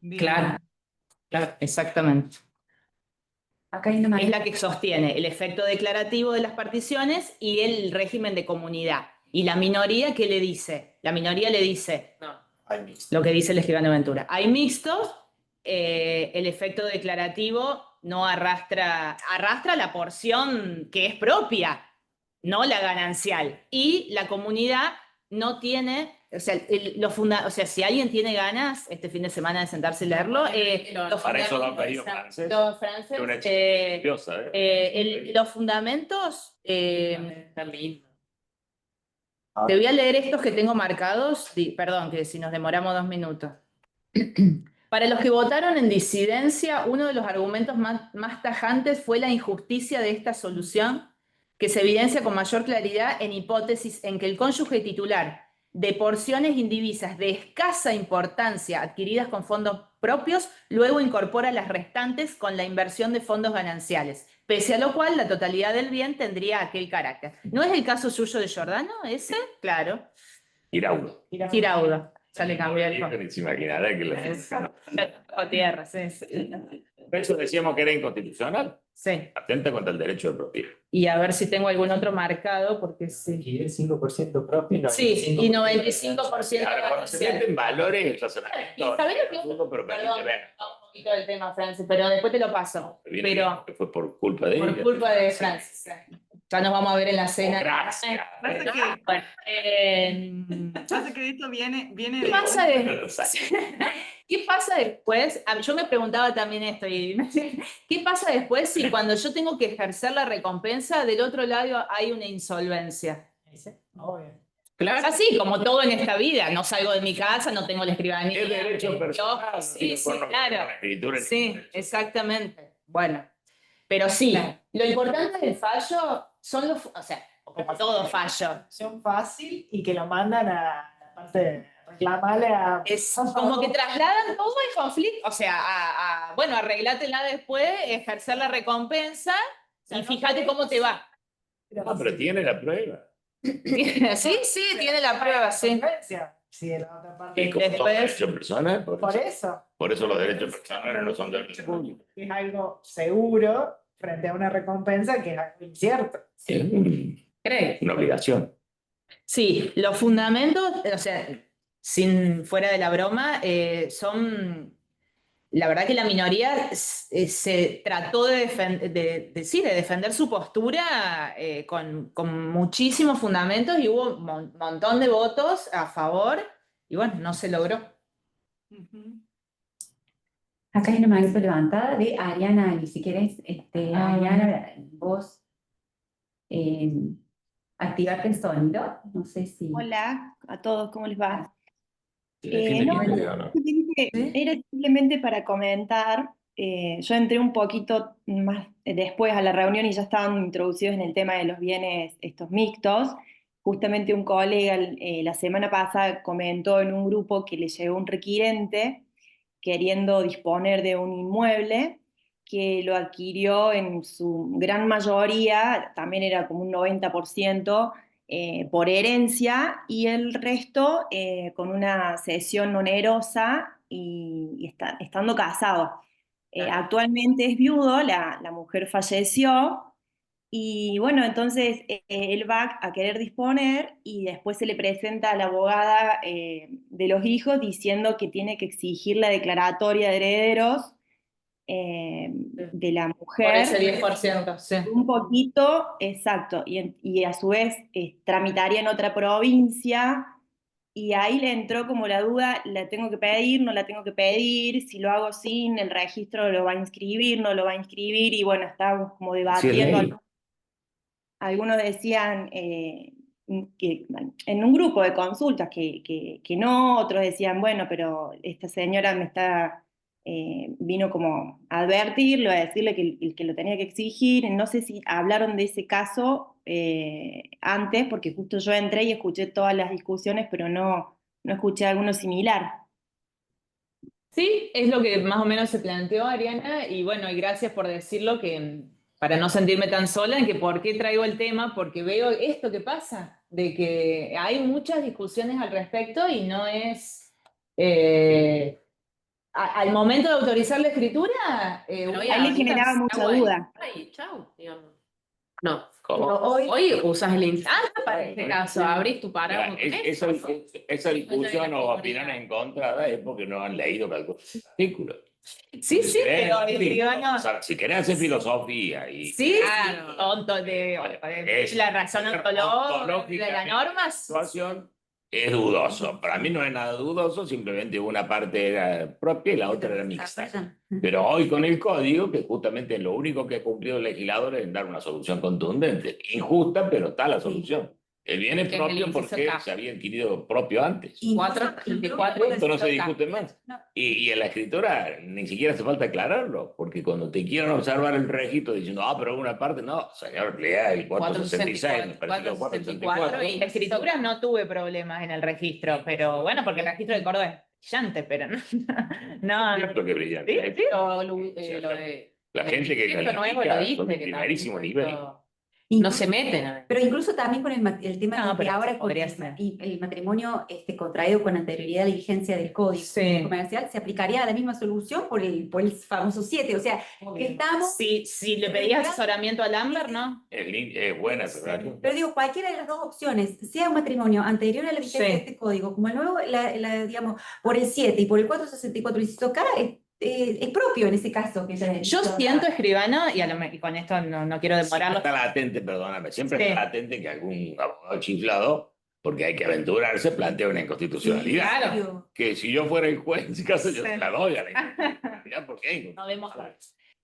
Bien. Claro, exactamente. Acá hay una Es la que sostiene el efecto declarativo de las particiones y el régimen de comunidad. ¿Y la minoría qué le dice? La minoría le dice No. lo que dice el escribano de Ventura. Hay mixtos, el efecto declarativo no arrastra la porción que es propia, no la ganancial. Y la comunidad no tiene, o sea, si alguien tiene ganas este fin de semana de sentarse y leerlo, Para eso lo han pedido francés. los franceses, Una chica curiosa, los fundamentos, Está lindo. te voy a leer estos que tengo marcados, perdón, que si nos demoramos 2 minutos. Para los que votaron en disidencia, uno de los argumentos más tajantes fue la injusticia de esta solución, que se evidencia con mayor claridad en hipótesis en que el cónyuge titular de porciones indivisas de escasa importancia adquiridas con fondos propios, luego incorpora las restantes con la inversión de fondos gananciales, pese a lo cual la totalidad del bien tendría aquel carácter. ¿No es el caso suyo de Giordano ese? Claro. Giraudo. Giraudo. Ya le cambió el fondo. Se imaginará que lo... O tierra, sí. Por eso decíamos que era inconstitucional. Sí. Atenta contra el derecho de propiedad. Y a ver si tengo algún otro marcado, porque sí. Y el 5% propio. Sí, y 95%. Ahora, cuando se meten valores, el razonamiento... ¿Sabés lo que? Pero Perdón, permite ver. un poquito del tema, Francis, pero después te lo paso. Pero Que fue por culpa de por ella. culpa de Francis. Ya nos vamos a ver en la cena. Gracias. Pasa que, Bueno, pasa que esto viene ¿qué de... pasa ¿Qué pasa después? Yo me preguntaba también esto. ¿Qué pasa después si cuando yo tengo que ejercer la recompensa, del otro lado hay una insolvencia? Claro. Así, como todo en esta vida. No salgo de mi casa, no tengo la escribanía. Es derecho personal. Sí, no por claro. la escritura ni Sí, derecho. exactamente. Bueno, pero sí, lo importante del fallo son los... O sea, como todo fallo. Solución fácil y que lo mandan a la parte reclamarle a... Es como que trasladan todo el conflicto, o sea, bueno, arreglátela después, ejercer la recompensa y fíjate cómo te va. No, pero tiene la prueba. Sí, tiene la prueba, sí. Sí, la otra parte. Y como son Después- derechos personales, Por eso. por eso los derechos personales no son derechos públicos. Es algo seguro frente a una recompensa que es algo incierto. Es una obligación. Sí, los fundamentos, o sea, sin fuera de la broma, son, la verdad que la minoría se trató de defender su postura con muchísimos fundamentos y hubo un montón de votos a favor y bueno, no se logró. Acá hay una manito levantada de Ariana, y si quieres, Ariana, vos activarte el sonido, no sé si... Hola a todos, ¿cómo les va? No, Era simplemente para comentar, yo entré un poquito más después a la reunión y ya estaban introducidos en el tema de los bienes estos mixtos. Justamente un colega la semana pasada comentó en un grupo que le llegó un requirente queriendo disponer de un inmueble que lo adquirió en su gran mayoría, también era como un 90%, por herencia y el resto con una cesión onerosa y estando casado. Actualmente es viudo, la mujer falleció y bueno, entonces él va a querer disponer y después se le presenta a la abogada de los hijos diciendo que tiene que exigir la declaratoria de herederos de la mujer. Por ese 10%, sí. Un poquito, exacto, y a su vez tramitaría en otra provincia y ahí le entró como la duda, ¿la tengo que pedir, no la tengo que pedir? Si lo hago sin, el registro lo va a inscribir, no lo va a inscribir y bueno, estábamos como debatiendo. Algunos decían que en un grupo de consultas que no, otros decían, bueno, pero esta señora me está, vino como a advertirlo, a decirle que lo tenía que exigir. No sé si hablaron de ese caso antes, porque justo yo entré y escuché todas las discusiones, pero no escuché alguno similar. Sí, es lo que más o menos se planteó, Ariana, y bueno, y gracias por decirlo, que para no sentirme tan sola, en que por qué traigo el tema, porque veo esto que pasa, de que hay muchas discusiones al respecto y no es... al momento de autorizar la escritura... Pero ahí le generaba mucha duda. Ay, chau, digamos. No. ¿Cómo? Hoy usas el instante para este caso, abrís tu párrafo. Esa discusión o opiniones encontradas es porque no han leído algunos artículos. Sí, pero escribano... O sea, si querés hacer filosofía y... Sí, Claro. tonto de la razón ontológica de la norma. Situación es dudoso. Para mí no es nada dudoso, simplemente una parte era propia y la otra era mixta. Pero hoy con el código, que justamente lo único que ha cumplido el legislador es dar una solución contundente. Injusta, pero está la solución. El bien es Que propio el porque inciso K. se había adquirido propio antes. 434. Esto no se discute más. Y en la escritura ni siquiera hace falta aclararlo, porque cuando te quieran observar el registro diciendo, pero una parte, no, señor, lea el 466, me parece que es 464. En la escritura no tuve problemas en el registro, pero bueno, porque el registro de Córdoba es brillante, pero no. Es cierto que brillante. ¿Sí? Lo de... La gente que Esto nuevo califica lo son de dice, que primerísimo también nivel. no se meten. Pero incluso también con el tema No, de que pero ahora con podría ser. el matrimonio contraído con anterioridad a la vigencia del Código Sí. Comercial, se aplicaría la misma solución por el famoso 7. O sea, que estamos... Si le pedías asesoramiento al Amber, ¿no? Es buena esa relación. Pero digo, cualquiera de las dos opciones, sea un matrimonio anterior a la vigencia Sí. de este código, como el nuevo, digamos, por el 7 y por el 464, inciso K, es propio en ese caso. Yo siento, escribano, y con esto no quiero demorarlo. Está latente, perdóname, siempre Sí. está latente que algún abogado chiflado, porque hay que aventurarse, plantea una inconstitucionalidad. Claro. Que si yo fuera el juez, en ese caso yo Sí. se la doy a la inconstitucionalidad, porque hay No vemos.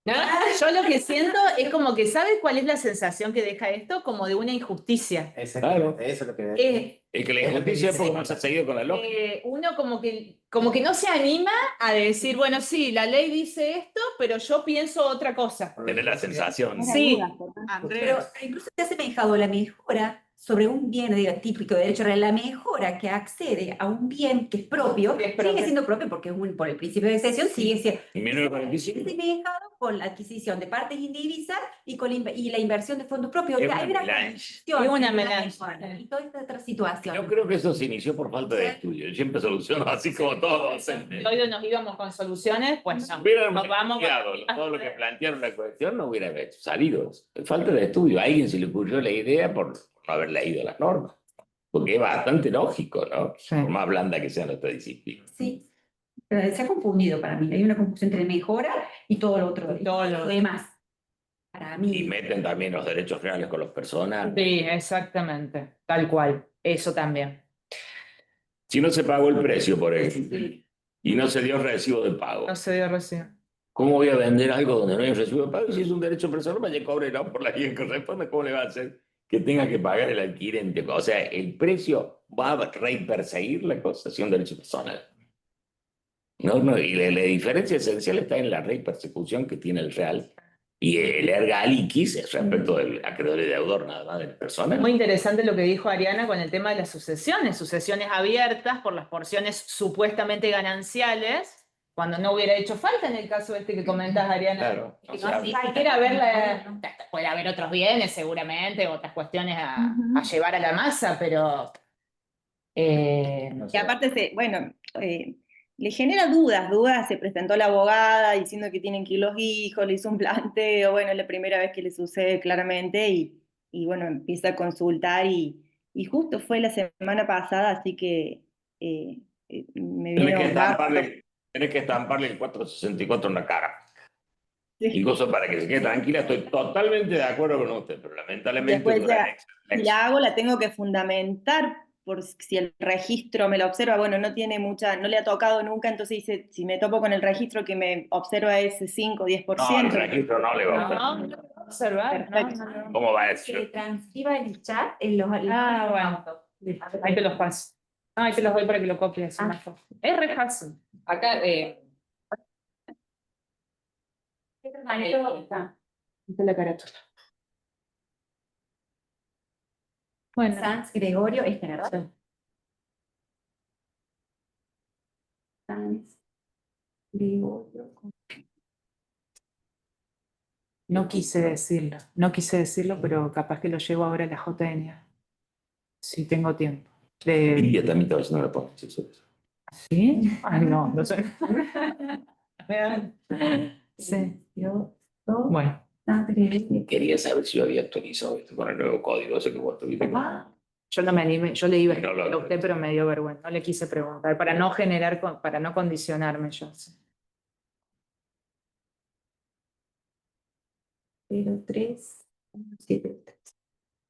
¿No? Yo lo que siento es como que, ¿sabes cuál es la sensación que deja esto? Como de una injusticia. Exactamente, eso es lo que... Es que la injusticia es porque no se ha seguido con la lógica. Uno como que no se anima a decir, bueno, sí, la ley dice esto, pero yo pienso otra cosa. Tener la sensación. Sí. Pero incluso se ha asemejado la mejora sobre un bien, digo, típico de derecho real, la mejora que accede a un bien que es propio, sigue siendo propio porque por el principio de excepción sigue siendo asemejado con la adquisición de partes indivisas y con la inversión de fondos propios. Es O sea, una hay melange. Es una entre la melange. mejora y toda esta otra situación. Yo creo que eso se inició por falta de estudio. Yo siempre soluciono así como todos docentes. Hoy nos íbamos con soluciones, pues no. Hubieran Nos vamos planteado todo lo que plantearon la cuestión, no hubiera salido. Falta de estudio. A alguien se le ocurrió la idea por no haber leído las normas. Porque es bastante lógico, ¿no? Sí. Por más blanda que sea nuestra disciplina. Sí, pero se ha confundido para mí. Hay una confusión entre mejora y todo lo otro, y todo lo demás. Para mí. Y meten también los derechos reales con las personas. Sí, exactamente. Tal cual. Eso también. Si no se pagó el precio por ejemplo, y no se dio recibo de pago, No se dio recién. ¿cómo voy a vender algo donde no hay recibo de pago? Y si es un derecho personal, vaya cobre no por la ley que corresponde, ¿cómo le va a hacer que tenga que pagar el adquirente? O sea, el precio va a perseguir la cosa si es un derecho personal. No, y la diferencia esencial está en la persecución que tiene el real y el erga aliquis respecto del acreedor y deudor, nada más de la persona. Muy interesante lo que dijo Ariana con el tema de las sucesiones abiertas por las porciones supuestamente gananciales, cuando no hubiera hecho falta en el caso este que comentas, Ariana. Claro. Que no siquiera haberla, puede haber otros bienes seguramente, otras cuestiones a llevar a la masa, pero... Y aparte, le genera dudas, se presentó la abogada diciendo que tienen que ir los hijos, le hizo un planteo, bueno, es la primera vez que le sucede claramente y bueno, empieza a consultar y justo fue la semana pasada, así que me viene Tenés que estamparle el 464 en la cara. Sí. Incluso para que se quede tranquila, estoy totalmente de acuerdo con usted, pero lamentablemente... Después si la hago, la tengo que fundamentar, por si el registro me lo observa, bueno, no le ha tocado nunca, entonces dice, si me topo con el registro que me observa ese 5 o 10%. No, el registro no le va a observar. No. ¿Cómo va a decir? Que transcriba el chat en los... bueno. Ahí te los paso. Ahí te los doy para que lo copies. Es re fácil. Acá... Ahí está la carátula. Bueno. Sanz Gregorio, ¿es verdad? Sanz Gregorio. No quise decirlo, pero capaz que lo llevo ahora a la JN. Si tengo tiempo. Y también estaba haciendo la pongo. ¿Sí? Ay, no sé. Sí. Bueno. Quería saber si yo había actualizado esto con el nuevo código, ese que vos tuviste. Yo no me animé, yo le iba a escribir a usted, pero me dio vergüenza. No le quise preguntar, para no condicionarme yo. 0373.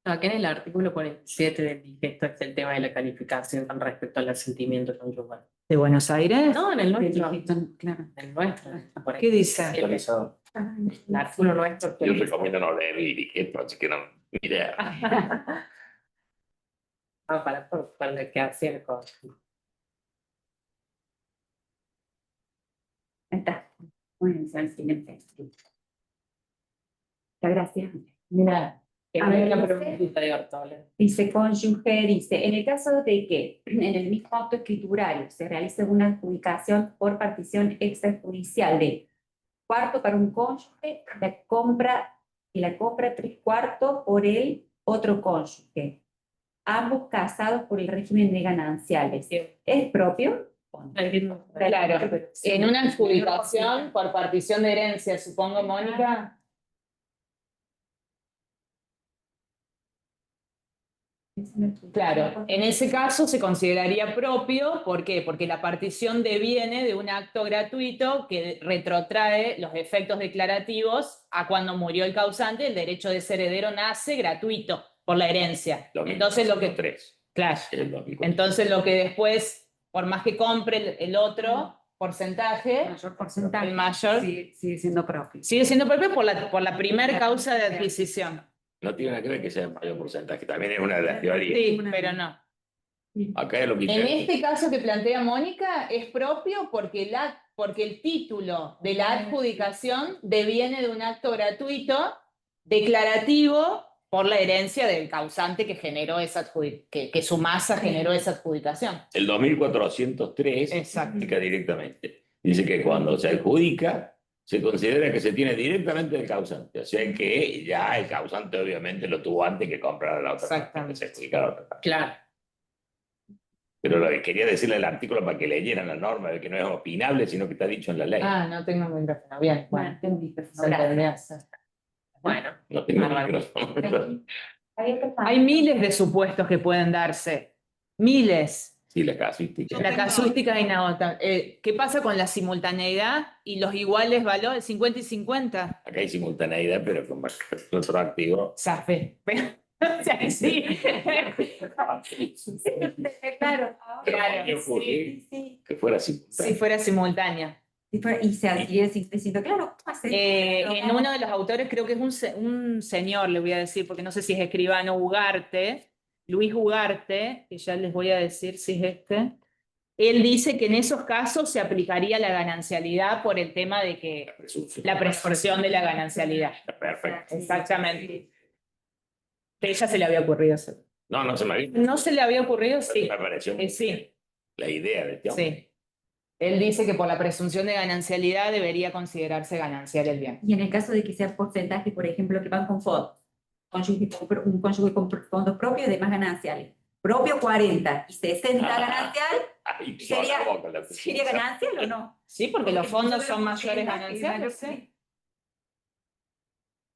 Acá en el artículo 47 del digesta está el tema de la calificación con respecto al asentimiento conyugal. ¿De Buenos Aires? No, en el nuestro. Claro, en el nuestro. ¿Qué dice? Actualizado. El artículo nuestro. Yo recomiendo no leer el digesta, así que no, ni idea. Para que hacer cosas. Ahí está. Muy bien, muchas gracias. Mira, a ver, la preguntita de Ortola. Dice cónyuge, dice, en el caso de que en el mismo acto escriturario se realice una adjudicación por partición extrajudicial de cuarto para un cónyuge, la compra 3/4 por el otro cónyuge, ambos casados por el régimen de gananciales, ¿es propio? Claro, en una adjudicación por partición de herencia, supongo, Mónica. Claro, en ese caso se consideraría propio, ¿por qué? Porque la partición deviene de un acto gratuito que retrotrae los efectos declarativos a cuando murió el causante, el derecho de ser heredero nace gratuito por la herencia. Entonces lo que... Claro. Entonces lo que después, por más que compre el otro, porcentaje, Mayor porcentaje. el mayor Sigue siendo propio. sigue siendo propio por la primera causa de adquisición. No tiene nada que ver que sea el mayor porcentaje, también es una de las teorías. Sí, pero no. Acá es lo que En este caso que plantea Mónica es propio porque el título de la adjudicación deviene de un acto gratuito declarativo por la herencia del causante que generó esa que su masa generó esa adjudicación. El 2403 explica directamente. Dice que cuando se adjudica, se considera que se tiene directamente del causante. O sea que ya el causante obviamente lo tuvo antes que comprar la otra parte, que se adjudicara la otra parte. Claro. Pero lo que quería decirle el artículo para que leyeran la norma, de que no es opinable, sino que está dicho en la ley. Ah, no tengo micrófono. Bien, bueno. Entendí, Se entendió. Bueno. No tengo Bárbaro. micrófono. Hay miles de supuestos que pueden darse. Miles. Sí, la casuística. La casuística es inagotable. ¿Qué pasa con la simultaneidad y los iguales valores, 50 y 50? Acá hay simultaneidad, pero con más retroactivo. Safe. O sea, sí. Claro, Claro, ¿Qué fue? sí. Que fuera simultáneo. Si fuera simultánea. Y se adquiere diciendo, claro, ¿cómo hace? En uno de los autores, creo que es un señor, le voy a decir, porque no sé si es escribano, Ugarte, Luis Ugarte, que ya les voy a decir si es este. Él dice que en esos casos se aplicaría la ganancialidad por el tema de que la presunción de la ganancialidad. Perfecto. Exactamente. Que ella se le había ocurrido hacer. No, no se me había. ¿No se le había ocurrido? Sí. Me pareció Sí. la idea de este hombre. Sí. Él dice que por la presunción de ganancialidad debería considerarse ganancial el bien. Y en el caso de que sea porcentaje, por ejemplo, que van con fondos, un cónyuge con fondos propios de más gananciales. Propio 40 y 60 ganancial, Ay, ¿sería, la boca, la ¿sería ganancial o no? Sí, porque los fondos son mayores gananciales. Sí.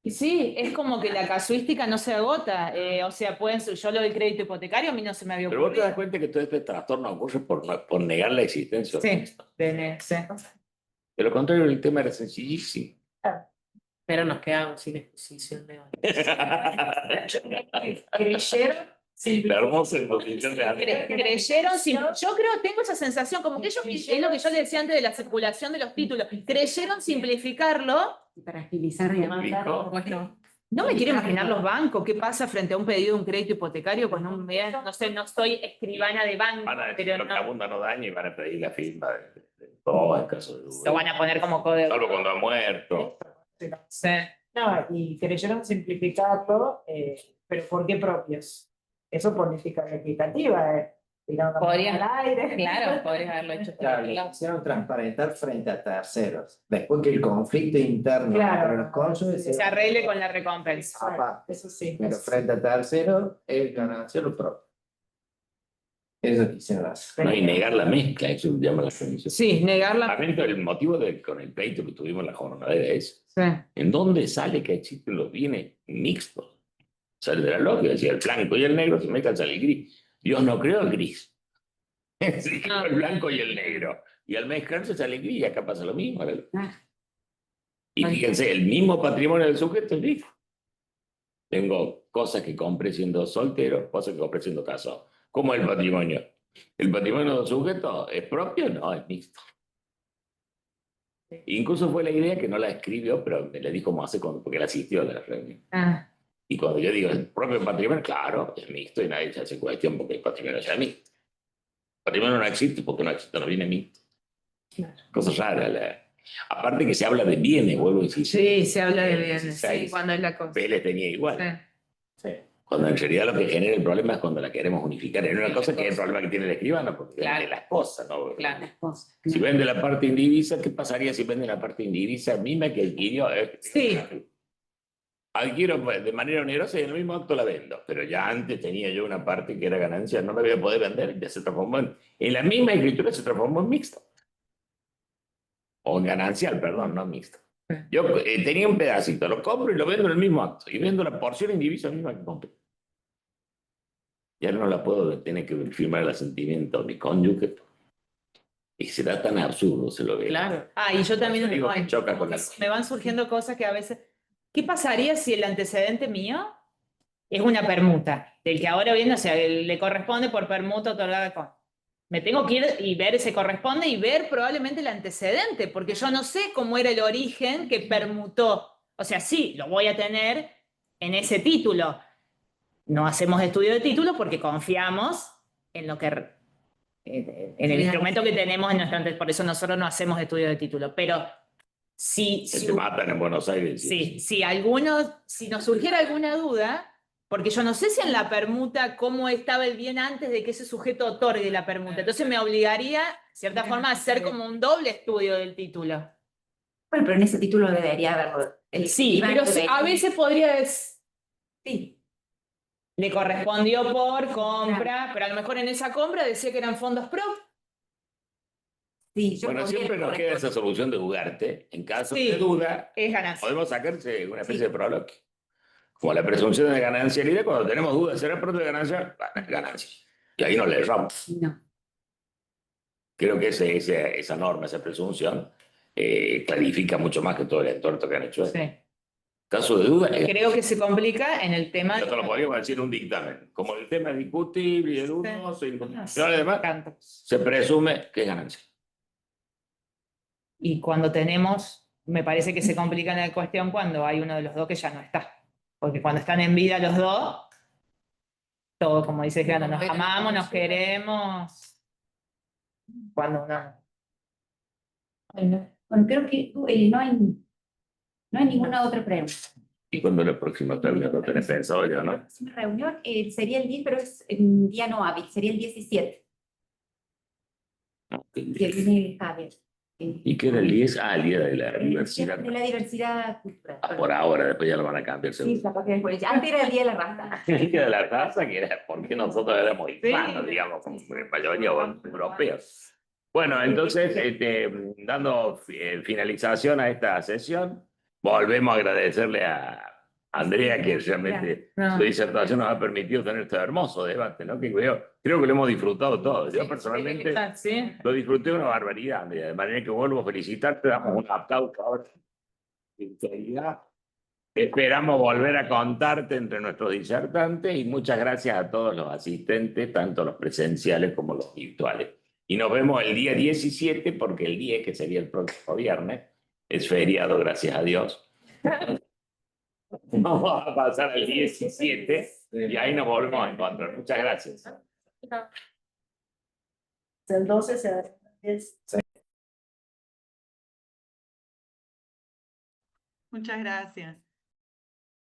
Y sí, es como que la casuística no se agota. O sea, yo lo del crédito hipotecario a mí no se me había Pero vos te ocurrido. das cuenta que todo este trastorno ocurre por negar la existencia. Sí, sí. De lo contrario, el tema era sencillísimo. Pero nos quedamos sin exposición de hoy. Creyeron. La hermosa exposición de Andrea. Creyeron, yo creo, tengo esa sensación, como que ellos, es lo que yo le decía antes de la circulación de los títulos, creyeron simplificarlo. Para agilizar y ¿Explicó? Bueno, No me quiero imaginar los bancos, qué pasa frente a un pedido de un crédito hipotecario con un bien, no sé, no soy escribana de banco, Van a decir pero lo que no, abunda no daña y van a pedir la firma de todo en caso de lo duda. van a poner como código. Salvo cuando ha muerto. Sí. No, y creyeron simplificarlo, pero ¿por qué propios? Eso por lógica equitativa, tirando Podría- al aire. claro, podrías haberlo hecho por Claro, otro lo lado. quisieron transparentar frente a terceros. Después que el conflicto interno Claro. entre los cónyuges Se arregle con la recompensa. Papá. Eso sí. Pero frente a terceros es ganancia lo propio. Eso quisieron hacer. No, y negar la mezcla, eso se llama la comisión. Sí, negarla. Lamento el motivo con el pleito que tuvimos en la jornada es Sí. ¿en dónde sale que existen los bienes mixtos? Sale de la lógica, decía el blanco y el negro se mezclan, sale el gris. Dios no creó el gris. Sí, creó el blanco y el negro. Y al mezclarse sale el gris y acá pasa lo mismo. Y fíjense, el mismo patrimonio del sujeto es gris. Tengo cosas que compré siendo soltero, cosas que compré siendo casado. ¿Cómo es el patrimonio? ¿El patrimonio del sujeto es propio? No, es mixto. Incluso fue la idea que no la escribió, pero me la dijo como hace porque la asistió a la reunión. Ah, Y cuando yo digo el propio patrimonio, claro, es mixto y nadie se hace cuestión porque el patrimonio sea mixto. El patrimonio no existe porque no existe, no viene mixto. Cosa rara. Aparte que se habla de bienes, vuelvo a insistir. sí, se habla de bienes. 16. Sí, cuando es la cosa. Vélez tenía igual. Sí. Sí. Cuando en realidad lo que genera el problema es cuando la queremos unificar. Es una cosa que es el problema que tiene el escribano, porque vende las cosas, ¿no? Claro. Si vende la parte indivisa, ¿qué pasaría si vende la parte indivisa misma que adquirió? Sí. Adquiero de manera onerosa y en el mismo acto la vendo. Pero ya antes tenía yo una parte que era ganancia, no la voy a poder vender, ya se transformó en la misma escritura se transformó en mixto. O en ganancial, perdón, no mixto. Yo tenía un pedacito, lo compro y lo vendo en el mismo acto. Y vendo la porción indivisa misma que compré. Ya no la puedo tener que firmar el asentimiento de mi cónyuge. Y será tan absurdo, se lo ve. Claro. Ah, y yo también Digo, ay, choca con la... me van surgiendo cosas que a veces. ¿Qué pasaría si el antecedente mío es una permuta? Del que ahora viene, o sea, le corresponde por permuta otorgada con. me tengo que ir y ver si corresponde y ver probablemente el antecedente, porque yo no sé cómo era el origen que permutó. O sea, sí, lo voy a tener en ese título. No hacemos estudio de título porque confiamos en lo que en el instrumento que tenemos en nuestra por eso nosotros no hacemos estudio de título. Pero si Que te matan en Buenos Aires. sí, si nos surgiera alguna duda, porque yo no sé si en la permuta cómo estaba el bien antes de que ese sujeto otorgue la permuta. Entonces me obligaría, de cierta forma, a hacer como un doble estudio del título. Bueno, pero en ese título debería haberlo. Sí, pero a veces podría decir, Sí. le correspondió por compra, pero a lo mejor en esa compra decía que eran fondos pro. Sí, yo Bueno, podría siempre nos queda esa solución de Ugarte. En caso de duda, es ganancia. podemos sacarse una especie de proloquio. Como la presunción de ganancialidad, cuando tenemos dudas, ¿será pronto de ganancia? Bueno, ganancia. Y ahí no le erramos. No. Creo que esa norma, esa presunción, clarifica mucho más que todo el entorno que han hecho. Sí. Caso de duda, Creo que se complica en el tema esto lo podríamos decir en un dictamen. Como el tema es discutible y el dudoso y demás, se presume que es ganancia. Y cuando tenemos, me parece que se complica la cuestión cuando hay uno de los dos que ya no está. Porque cuando están en vida los dos, todo, como dice Gano, nos amamos, nos queremos. Cuando uno... Bueno, creo que no hay ninguna otra pregunta. ¿Y cuándo la próxima reunión lo tenés pensado ya, no? La próxima reunión sería el 10, pero es un día no hábil, sería el 17. Que viene Javier. ¿Y qué era el 10? Ah, el día de la diversidad. De la diversidad cultural. Por ahora, después ya lo van a cambiar seguro. Sí, capaz que después. Antes era el día de la raza. El día de la raza, que era porque nosotros éramos hispanos, digamos, como mayoría europeos. Bueno, entonces, dando finalización a esta sesión, volvemos a agradecerle a Andrea que realmente su disertación nos ha permitido tener este hermoso debate, ¿no? Que creo que lo hemos disfrutado todos. Yo personalmente lo disfruté una barbaridad, Andrea, de manera que vuelvo a felicitarte, damos un aplauso ahora. Esperamos volver a contarte entre nuestros disertantes y muchas gracias a todos los asistentes, tanto los presenciales como los virtuales. Y nos vemos el día 17, porque el 10, que sería el próximo viernes, es feriado, gracias a Dios. Vamos a pasar al 17 y ahí nos volvemos a encontrar. Muchas gracias. El 12 se da. Muchas gracias.